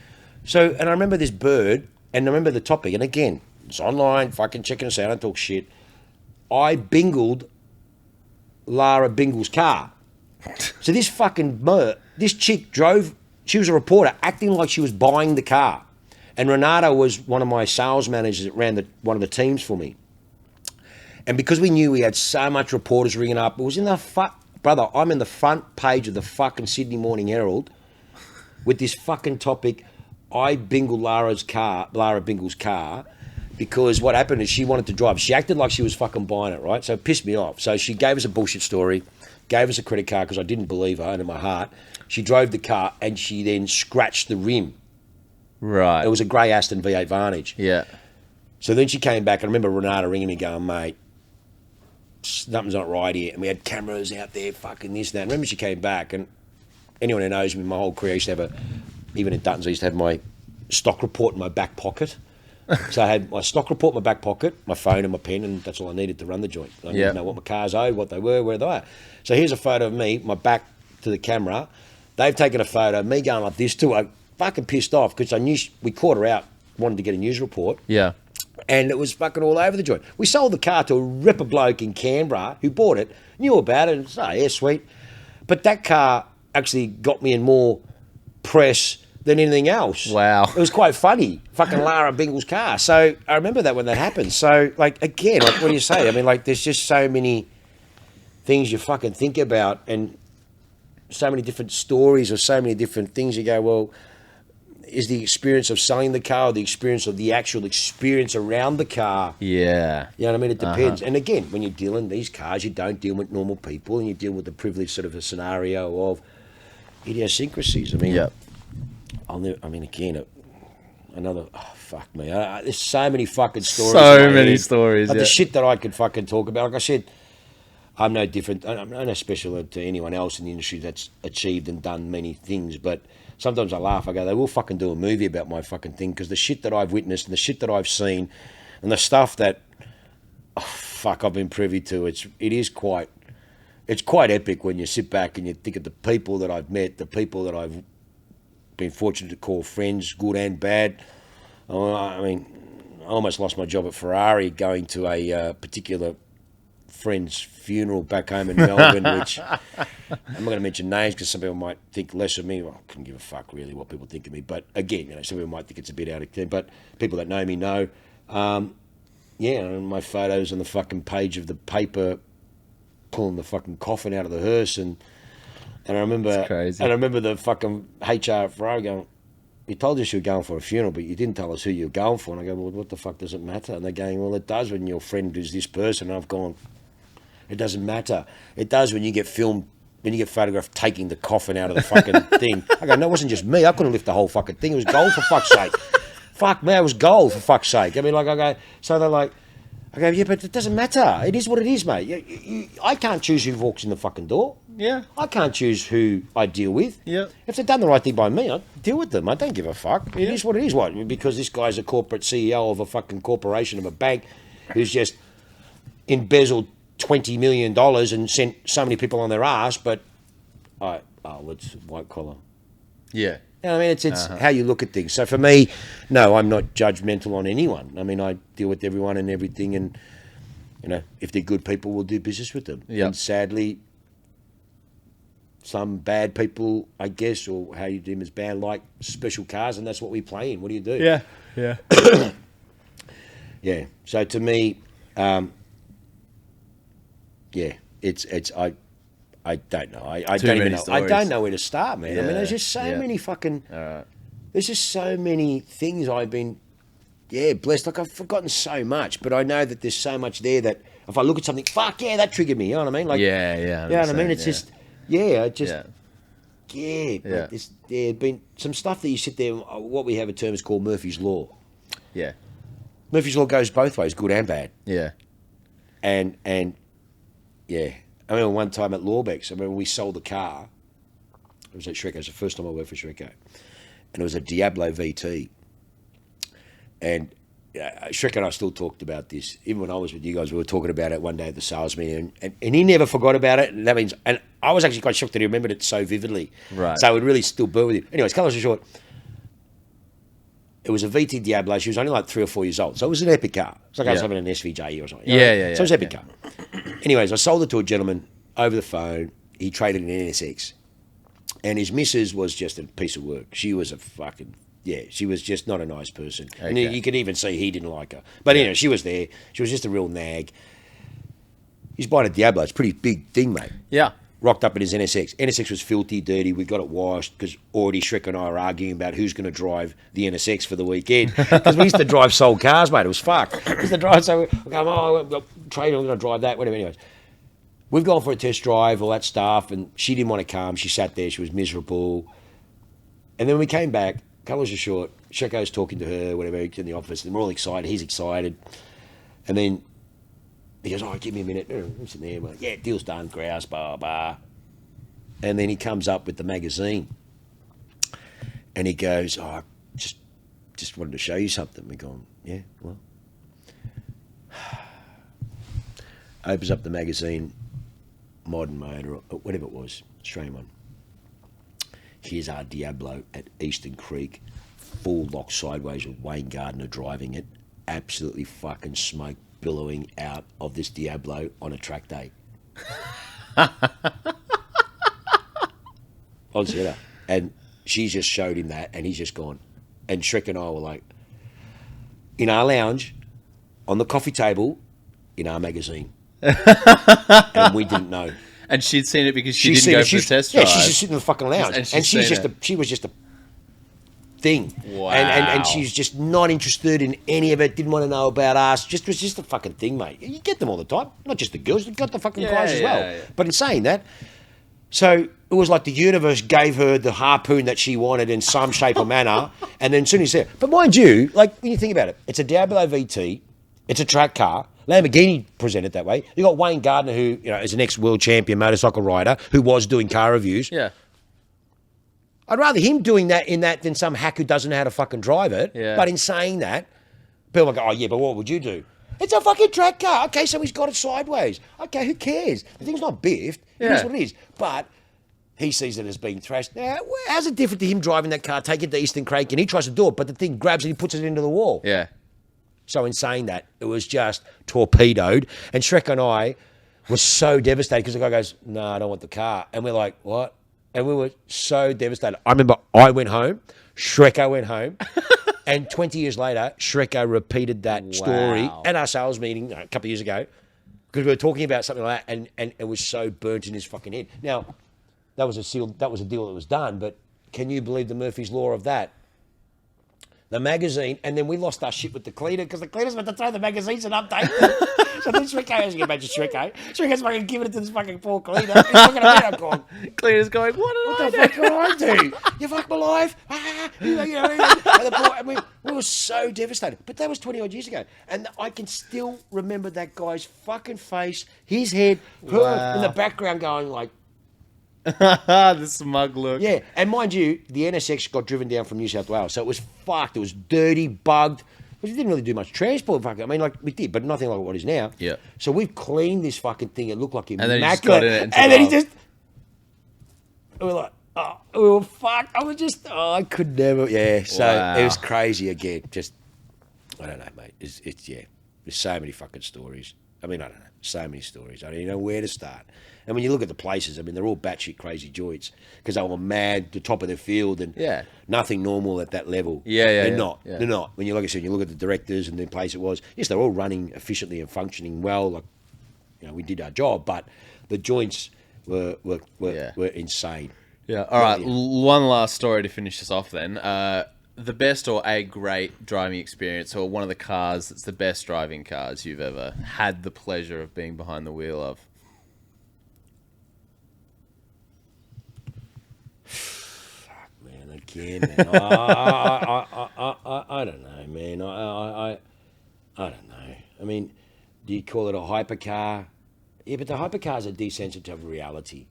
so, and I remember this bird, and I remember the topic, and again, it's online, fucking checking us out, I don't talk shit. I bingled Lara Bingle's car. So this fucking this chick drove, she was a reporter acting like she was buying the car. And Renato was one of my sales managers that ran one of the teams for me. And because we knew we had so much reporters ringing up, it was in the brother, I'm in the front page of the fucking Sydney Morning Herald with this fucking topic. I bingled Lara Bingle's car, because what happened is she wanted to drive. She acted like she was fucking buying it, right? So it pissed me off. So she gave us a bullshit story, gave us a credit card because I didn't believe her, and in my heart, she drove the car and she then scratched the rim. Right. It was a grey Aston V8 Vantage. Yeah. So then she came back, and I remember Renata ringing me going, mate, something's not right here. And we had cameras out there, fucking this and that. And I remember she came back, and anyone who knows me, my whole career, I used to have even in Dutton's, I used to have my stock report in my back pocket. So I had my stock report in my back pocket, my phone and my pen, and that's all I needed to run the joint. I didn't know what my cars owed, what they were, where they were. So here's a photo of me, my back to the camera, they've taken a photo, me going like this too. I fucking pissed off because I knew we caught her out, wanted to get a news report. Yeah. And it was fucking all over the joint. We sold the car to a ripper bloke in Canberra who bought it, knew about it, and said, oh, yeah, sweet. But that car actually got me in more press than anything else. Wow. It was quite funny. Fucking Lara Bingle's car. So I remember that when that happened. So, like, again, like, what do you say? I mean, like, there's just so many things you fucking think about and so many different stories or so many different things. You go, well, is the experience of selling the car or the experience of the actual experience around the car? Yeah. You know what I mean? It depends. And again, when you're dealing these cars, you don't deal with normal people and you deal with the privileged sort of a scenario of idiosyncrasies. I mean, Yep. Again, another, fuck me. There's so many fucking stories. So many stories, like yeah. the shit that I could fucking talk about. Like I said, I'm no different. I'm no special to anyone else in the industry that's achieved and done many things, but sometimes I laugh. I go, they will fucking do a movie about my fucking thing because the shit that I've witnessed and the shit that I've seen and the stuff that, I've been privy to, it's quite epic when you sit back and you think of the people that I've met, the people that I've been fortunate to call friends, good and bad. I mean, I almost lost my job at Ferrari going to a particular friend's funeral back home in Melbourne, which I'm not going to mention names because some people might think less of me. Well, I couldn't give a fuck really what people think of me. But again, some people might think it's a bit out of turn. But people that know me know. And my photos on the fucking page of the paper, pulling the fucking coffin out of the hearse, and I remember, the fucking HR at Ferrari going, "You told us you were going for a funeral, but you didn't tell us who you were going for." And I go, "Well, what the fuck does it matter?" And they're going, "Well, it does when your friend is this person." And I've gone, "It doesn't matter. It does when you get filmed, when you get photographed taking the coffin out of the fucking thing." I go, "No, it wasn't just me. I couldn't lift the whole fucking thing. It was gold for fuck's sake." Fuck me, it was gold for fuck's sake. I mean, like, I go, so they're like, I go, "Yeah, but it doesn't matter. It is what it is, mate. I can't choose who walks in the fucking door. Yeah. I can't choose who I deal with. Yeah. If they've done the right thing by me, I deal with them. I don't give a fuck. It is what it is. What? Because this guy's a corporate CEO of a fucking corporation of a bank who's just embezzled $20 million and sent so many people on their ass, but it's white collar." Yeah. You know what I mean? It's how you look at things. So for me, no, I'm not judgmental on anyone. I mean, I deal with everyone and everything, and, if they're good people, we'll do business with them. Yep. And sadly, some bad people, I guess, or how you deem as bad, like special cars, and that's what we play in. What do you do? Yeah. Yeah. Yeah. So to me, I don't know. I don't even know. Stories. I don't know where to start, man. Yeah, I mean, there's just so many fucking. There's just so many things I've been, blessed. Like, I've forgotten so much, but I know that there's so much there that if I look at something, fuck yeah, that triggered me. You know what I mean? Like, Yeah. you know what I mean? It's just, there's been some stuff that you sit there. What we have a term is called Murphy's Law. Yeah. Murphy's Law goes both ways, good and bad. Yeah. And yeah. I remember one time at Lawbeck's, we sold the car. It was at Shreco. It was the first time I worked for Shreco. And it was a Diablo VT. And Shreco and I still talked about this. Even when I was with you guys, we were talking about it one day at the sales meeting. And he never forgot about it. And that means, and I was actually quite shocked that he remembered it so vividly. Right. So it would really still burn with him. Anyways, cut long story short, it was a VT Diablo. She was only like 3 or 4 years old. So it was an epic car. It's like I was having an SVJ or something. Yeah. So it was an epic car. Anyways, I sold it to a gentleman over the phone. He traded an NSX. And his missus was just a piece of work. She was a fucking, she was just not a nice person. Okay. And you could even see he didn't like her. But anyway, she was there. She was just a real nag. He's buying a Diablo. It's a pretty big thing, mate. Yeah. Rocked up in his NSX. NSX was filthy, dirty. We got it washed because already Shrek and I were arguing about who's going to drive the NSX for the weekend. Because we used to drive sold cars, mate. It was fucked. We used to drive, so we go, trade, I'm going to drive that, whatever. Anyways, we've gone for a test drive, all that stuff, and she didn't want to come. She sat there. She was miserable. And then we came back. Cut long story short, Shreko's talking to her, whatever, in the office, and we're all excited. He's excited. And then he goes, give me a minute. I'm sitting there. We're like, deal's done, grouse, blah, blah. And then he comes up with the magazine. And he goes, just wanted to show you something. We're going, well. Opens up the magazine, Modern Motor, or whatever it was, Australian one. here's our Diablo at Eastern Creek, full lock sideways with Wayne Gardner driving it, absolutely fucking smoke billowing out of this Diablo on a track day. On Zeta. And she just showed him that, and he's just gone. And Shrek and I were like, in our lounge, on the coffee table, in our magazine. And we didn't know. And she'd seen it because she didn't go for the test drive. Yeah, she's just sitting in the fucking lounge. And she was just a thing. Wow. And she's just not interested in any of it, didn't want to know about us. It was just a fucking thing, mate. You get them all the time. Not just the girls, you've got the fucking guys as well. Yeah. But in saying that, so it was like the universe gave her the harpoon that she wanted in some shape or manner, and then soon as you said, but mind you, like when you think about it, it's a Diablo VT, it's a track car. Lamborghini presented that way. You got Wayne Gardner, who is an ex-world champion motorcycle rider, who was doing car reviews. Yeah. I'd rather him doing that than some hack who doesn't know how to fucking drive it. Yeah. But in saying that, people might go, oh yeah, but what would you do? It's a fucking track car. Okay, so he's got it sideways. Okay, who cares? The thing's not biffed. It is what it is. But he sees it as being thrashed. Now, how's it different to him driving that car, taking it to Eastern Creek, and he tries to do it, but the thing grabs it and he puts it into the wall. Yeah. So in saying that, it was just torpedoed. And Shrek and I were so devastated because the guy goes, no, I don't want the car. And we're like, what? And we were so devastated. I remember I went home, Shreko went home, and 20 years later, Shreko repeated that story at our sales meeting a couple of years ago because we were talking about something like that, and it was so burnt in his fucking head. Now, that was a deal that was done, but can you believe the Murphy's Law of that? The magazine, and then we lost our shit with the cleaner because the cleaner's meant to throw the magazines and update them. So then Shreko, as you can imagine, Shreko's fucking giving it to this fucking poor cleaner. He's looking at me, I'm going, Cleaner's going, what the fuck did I do? You fucked my life. And we were so devastated. But that was 20 odd years ago. And I can still remember that guy's fucking face, his head, her in the background going like, the smug look. yeah, and mind you, the NSX got driven down from New South Wales, so it was fucked. It was dirty, bugged. We didn't really do much transport. I mean, like we did, but nothing like what is now. Yeah. So we've cleaned this fucking thing. It looked like immaculate. And then he just got in it and then he just. We were like, oh, we were fucked. I was just, I could never. Yeah. So it was crazy again. Just, I don't know, mate. It's yeah. There's so many fucking stories. I mean, I don't know. So many stories. I don't even know where to start. And when you look at the places, I mean, they're all batshit crazy joints because they were mad, the top of their field, and nothing normal at that level. They're not. They're not. When you, like I said, you look at the directors and the place it was. Yes, they're all running efficiently and functioning well. Like, we did our job, but the joints were insane. Yeah. All right. One last story to finish this off. Then, the best or a great driving experience, or one of the cars that's the best driving cars you've ever had the pleasure of being behind the wheel of. Again, man. I don't know, man. I don't know. I mean, do you call it a hypercar? Yeah, but the hypercars are desensitive to reality.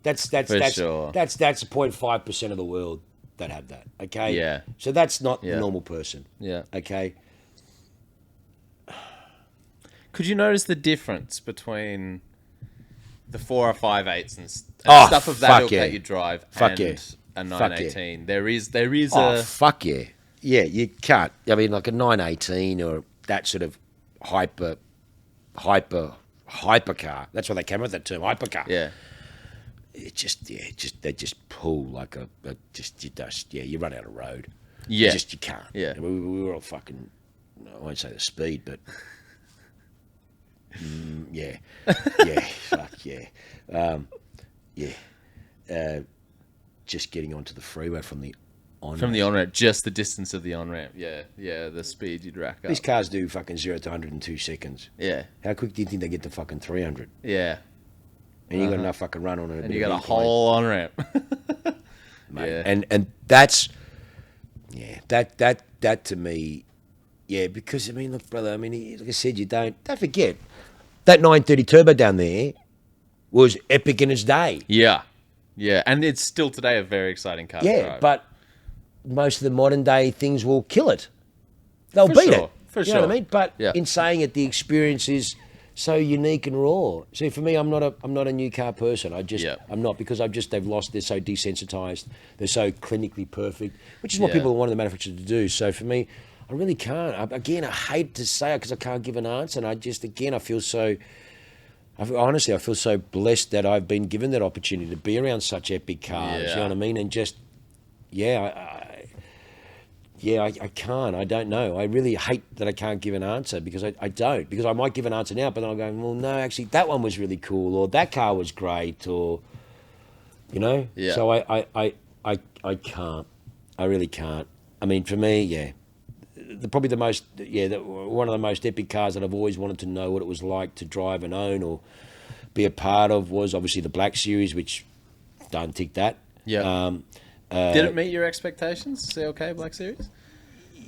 That's sure. That's 0.5% of the world that have that. Okay. Yeah. So that's not the normal person. Yeah. Okay. Could you notice the difference between the 4 or 5.8s and stuff of that ilk that you drive and a 918? There is a fuck yeah. Yeah, you can't. I mean, like a 918 or that sort of hypercar. That's why they came up with that term, hypercar. Yeah. It they just pull like you run out of road. Yeah. You can't. Yeah. We were all fucking, I won't say the speed, but yeah. Fuck yeah. Just getting onto the freeway from the on-ramp. From the on-ramp, just the distance of the on-ramp. Yeah, the speed you'd rack up. These cars do fucking 0 to 100 in 2 seconds. Yeah. How quick do you think they get to fucking 300? Yeah. And you got enough fucking run on it. And you got a whole on-ramp. Mate. Yeah. And that's, that to me, because, I mean, look, brother, I mean, like I said, don't forget, that 930 turbo down there was epic in its day. Yeah. Yeah, and it's still today a very exciting car to drive. But most of the modern day things will kill it. They'll beat it. For sure. You know what I mean? But in saying it, the experience is so unique and raw. See, for me, I'm not a new car person. I'm not, because they've lost. They're so desensitized. They're so clinically perfect, which is what people want the manufacturer to do. So for me, I really can't. I hate to say it because I can't give an answer, and I feel so. Honestly, I feel so blessed that I've been given that opportunity to be around such epic cars. You know what I mean? And just, I can't. I don't know. I really hate that I can't give an answer because I don't. Because I might give an answer now, but then I'll go, well, no, actually, that one was really cool, or that car was great, or, you know? Yeah. So I can't. I really can't. I mean, for me, one of the most epic cars that I've always wanted to know what it was like to drive and own or be a part of was obviously the Black Series, which don't tick that. Yeah. Did it meet your expectations, CLK Black Series?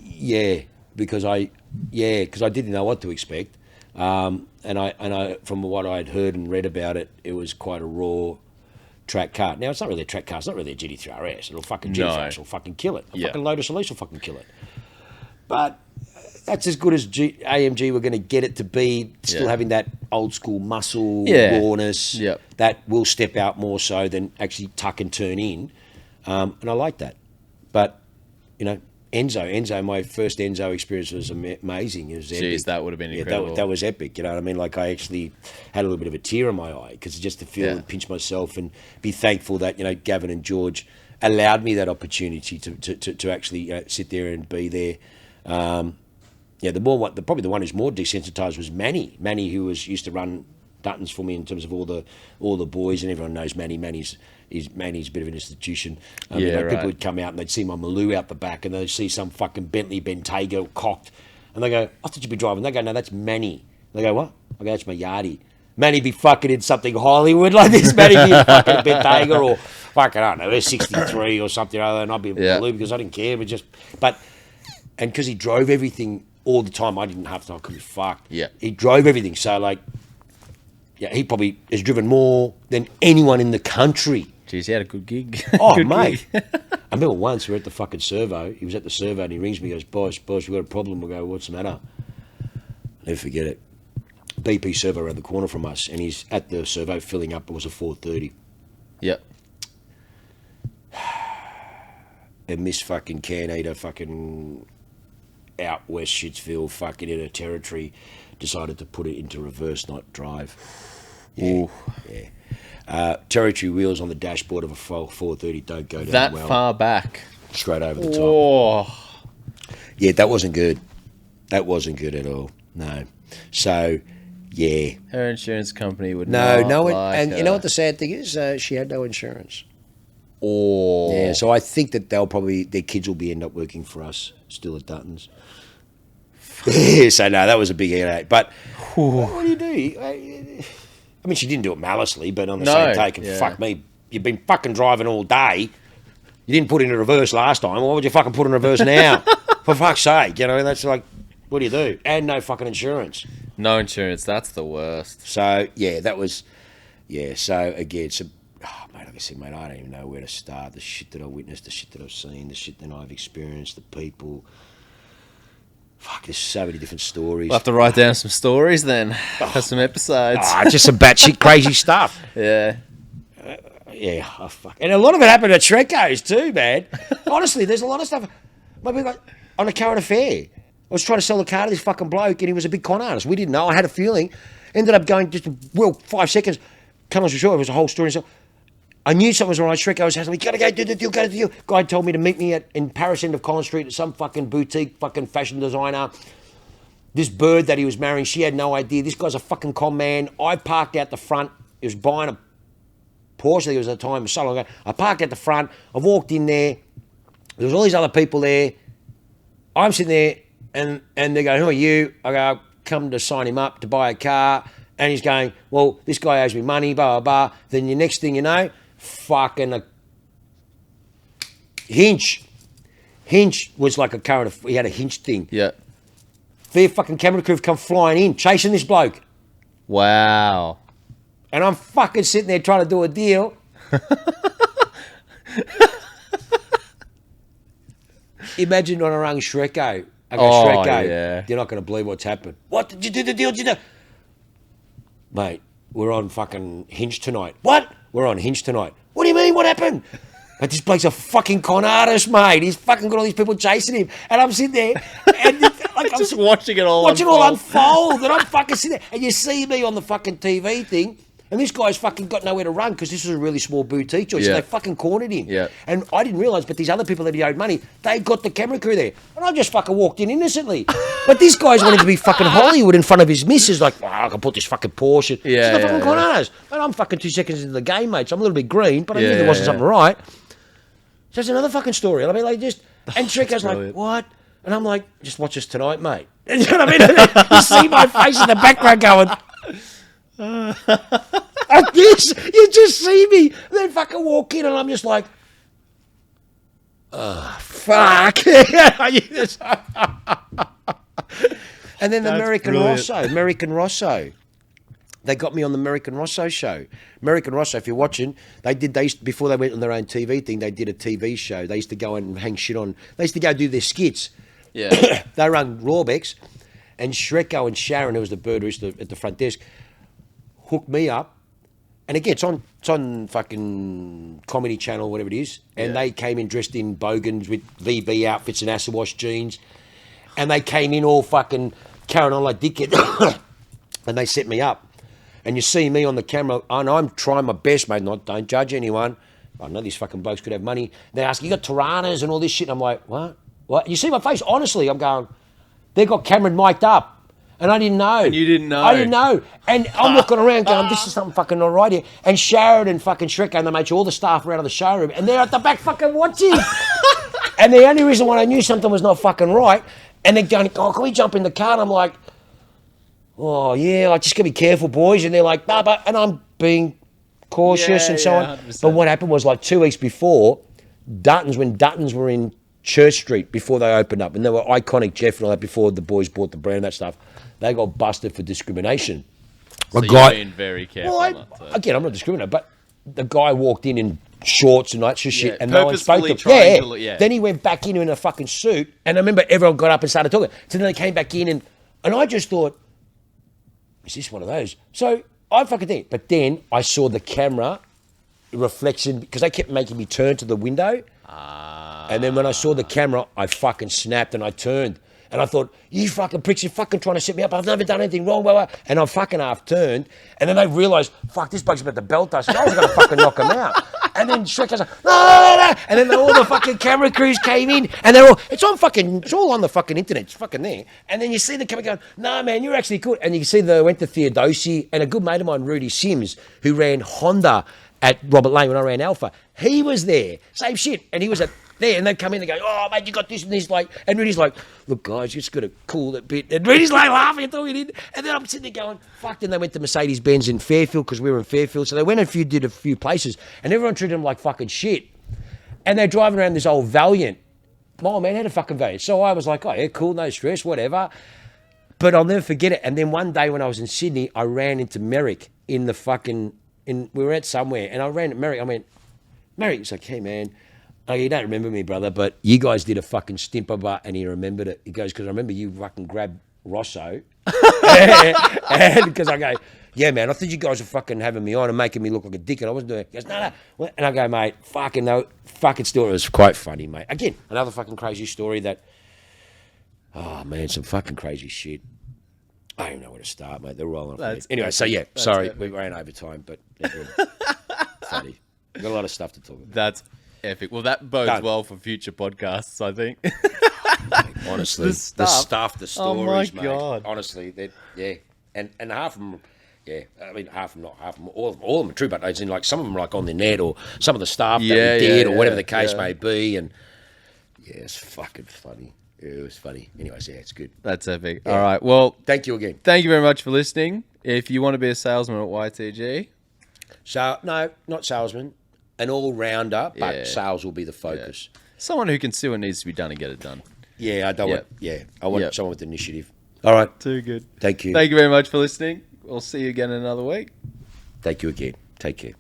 Yeah, because I didn't know what to expect, and I from what I'd heard and read about it, it was quite a raw track car. Now it's not really a track car; it's not really a GT3 RS. It'll fucking GT3 will fucking kill it. A fucking Lotus Elise will fucking kill it. But that's as good as AMG were going to get it to be, still having that old school muscle rawness that will step out more so than actually tuck and turn in. And I like that. But, you know, Enzo, my first Enzo experience was amazing. It was epic. Jeez, that would have been incredible. That was epic, you know what I mean? Like, I actually had a little bit of a tear in my eye because just to feel and pinch myself and be thankful that, you know, Gavin and George allowed me that opportunity to actually sit there and be there. Probably the one who's more desensitized was Manny. Manny, who used to run Duttons for me in terms of all the boys, and everyone knows Manny. Manny's a bit of an institution. People would come out and they'd see my Maloo out the back, and they'd see some fucking Bentley Bentayga cocked, and they go, "I thought you'd be driving." They go, "No, that's Manny." They go, "What?" I go, "That's my Yardie." Manny be fucking in something Hollywood like this. Manny be in fucking a Bentayga or fucking, I don't know, 63 or something other, and I'd be in Maloo because I didn't care. And because he drove everything all the time, I didn't have to. I could be fucked. Yeah, he drove everything. So like, he probably has driven more than anyone in the country. Jeez, he had a good gig. Oh, good mate. Gig. I remember once we were at the fucking servo. He was at the servo and he rings me. He goes, boss, we got a problem. We go, what's the matter? Never forget it. BP servo around the corner from us, and he's at the servo filling up. It was a 430. Yep. And Miss fucking can eater fucking out West Shitsville fucking in her territory decided to put it into reverse, not drive. Yeah. Territory wheels on the dashboard of a 430 don't go down that well. Far back. Straight over the top. Yeah, that wasn't good. That wasn't good at all. No. So, yeah. Her insurance company would no, and you know what the sad thing is? She had no insurance. Oh. Yeah, so I think that their kids will end up working for us still at Duttons. So no, that was a big headache. But what do you do? I mean, she didn't do it maliciously, but on the same take, fuck me, you've been fucking driving all day. You didn't put in reverse last time. Why would you fucking put in reverse now? For fuck's sake, you know, that's like, what do you do? And no fucking insurance. No insurance, that's the worst. So, yeah, that was, so again, mate, like I said, mate, I don't even know where to start. The shit that I witnessed, the shit that I've seen, the shit that I've experienced, the people. Fuck, there's so many different stories. We'll have to write down some stories then for some episodes. Just some batshit crazy stuff. Yeah. Fuck. And a lot of it happened at Shrekos too, man. Honestly, there's a lot of stuff. Maybe like on a current affair. I was trying to sell a car to this fucking bloke, and he was a big con artist. We didn't know. I had a feeling. Ended up going just 5 seconds. Come on, sure, it was a whole story. So I knew something was wrong. Shrekos has me. Gotta go do the deal. Go to the deal. Guy told me to meet me in Paris end of Collins Street at some fucking boutique, fucking fashion designer. This bird that he was marrying, she had no idea. This guy's a fucking con man. I parked out the front. He was buying a Porsche. I think it was at the time. So long ago. I parked at the front. I walked in there. There was all these other people there. I'm sitting there, and they go, "Who are you?" I go, "I've come to sign him up to buy a car." And he's going, "Well, this guy owes me money, blah, blah, blah." Then the next thing you know, fucking a Hinch. Hinch was like a current, he had a Hinch thing. Yeah. Their fucking camera crew have come flying in, chasing this bloke. Wow. And I'm fucking sitting there trying to do a deal. Imagine when I rang Shreko. I go, Shreko, you're not going to believe what's happened. What, did you do the deal? Did you do? mate, we're on fucking Hinge tonight. What? We're on Hinge tonight. What do you mean? What happened? But this bloke's a fucking con artist, mate. He's fucking got all these people chasing him. And I'm sitting there and like, Just watching it all unfold. And I'm fucking sitting there. And you see me on the fucking TV thing. And this guy's fucking got nowhere to run because this is a really small boutique joint. So they fucking cornered him. Yeah. And I didn't realise, but these other people that he owed money, they got the camera crew there. And I just fucking walked in innocently. But this guy's wanting to be fucking Hollywood in front of his missus, like, I can put this fucking Porsche. Yeah, the fucking con artist. And I'm fucking 2 seconds into the game, mate. So I'm a little bit green, but I knew there wasn't something right. So it's another fucking story. I mean, like, just... And Shrek goes like, what? And I'm like, just watch us tonight, mate. And you know what I mean? You see my face in the background going... Like this, you just see me. And then fucking walk in and I'm just like, oh, fuck. And then the American Rosso. They got me on the American Rosso show. American Rosso, if you're watching, before they went on their own TV thing, they did a TV show. They used to go and hang shit on. They used to go do their skits. Yeah. They run Rawbecks, and Shreko and Sharon, who was the bird at the front desk, hooked me up. And again, it's on fucking Comedy Channel, whatever it is. And they came in dressed in bogans with VB outfits and acid wash jeans. And they came in all fucking carrying on like dickhead. And they set me up. And you see me on the camera, and I'm trying my best, mate. Don't judge anyone. I know these fucking blokes could have money. They ask, you got Tiranas and all this shit. And I'm like, what? What? You see my face? Honestly, I'm going, they got Cameron mic'd up. And I didn't know. And you didn't know. I didn't know. And I'm looking around going, this is something fucking not right here. And Sharon and fucking Shrek and they made sure all the staff were out of the showroom. And they're at the back fucking watching. And the only reason why I knew something was not fucking right, and they're going, oh, can we jump in the car? And I'm like, oh, yeah, like, just got to be careful, boys. And they're like, nah, but, and I'm being cautious and so on. 100%. But what happened was, like, 2 weeks before, when Duttons were in Church Street before they opened up, and they were iconic Jeff and all that before the boys bought the brand and that stuff, they got busted for discrimination. So you're being very careful. Well, again, I'm not discriminating, but the guy walked in shorts and that shit, and no one spoke to him. Then he went back in a fucking suit, and I remember everyone got up and started talking. So then they came back in, and I just thought, is this one of those? So I fucking think. But then I saw the camera reflection, because they kept making me turn to the window. And then when I saw the camera, I fucking snapped and I turned. And I thought, you fucking pricks, you're fucking trying to set me up. I've never done anything wrong. Blah, blah. And I fucking half turned. And then they realised, fuck, this bloke's about to belt us. And I was going to fucking knock him out. And then Shrek was like, no. And then all the fucking camera crews came in. And they're all, it's all on the fucking internet. It's fucking there. And then you see the camera going, no, man, you're actually good. And you see they went to Theodosi, and a good mate of mine, Rudy Sims, who ran Honda at Robert Lane when I ran Alpha. He was there. Same shit. And he was at there, and they'd come in and go, oh, mate, you got this and this. Like, and Rudy's like, look, guys, you just got to cool that bit. And Rudy's like laughing and talking in. And then I'm sitting there going, fuck. Then they went to Mercedes-Benz in Fairfield because we were in Fairfield. So they went and did a few places, and everyone treated them like fucking shit. And they're driving around this old Valiant. My old man had a fucking Valiant. So I was like, oh, yeah, cool, no stress, whatever. But I'll never forget it. And then one day when I was in Sydney, I ran into Merrick in the fucking, we were at somewhere, and I ran at Merrick. I went, Merrick, he's like, hey, man. Oh, you don't remember me, brother, but you guys did a fucking stimper bar, and he remembered it. He goes, because I remember you fucking grabbed Rosso. And because I go, yeah, man, I thought you guys were fucking having me on and making me look like a dick, and I wasn't doing it. He goes, no. And I go, mate, fucking no. Fucking story. It was quite funny, mate. Again, another fucking crazy story that, oh, man, some fucking crazy shit. I don't even know where to start, mate. They're rolling off. Anyway, so yeah, sorry, we ran over time, but funny. We've got a lot of stuff to talk about. That's epic. Well, that bodes well for future podcasts, I think. Honestly, the stuff, the stories, oh my mate. God. Honestly, yeah, and half of them, yeah. I mean, half of them, all of them are true, but as in, like, some of them are like on the net, or some of the stuff that we did, or whatever the case may be, and yeah, it's fucking funny. It was funny. Anyways, yeah, it's good. That's epic. Yeah. All right. Well, thank you again. Thank you very much for listening. If you want to be a salesman at YTG, no, not salesman. An all-rounder, but sales will be the focus. Yeah. Someone who can see what needs to be done and get it done. Yeah, I want someone with initiative. All right. Too good. Thank you. Thank you very much for listening. We'll see you again in another week. Thank you again. Take care.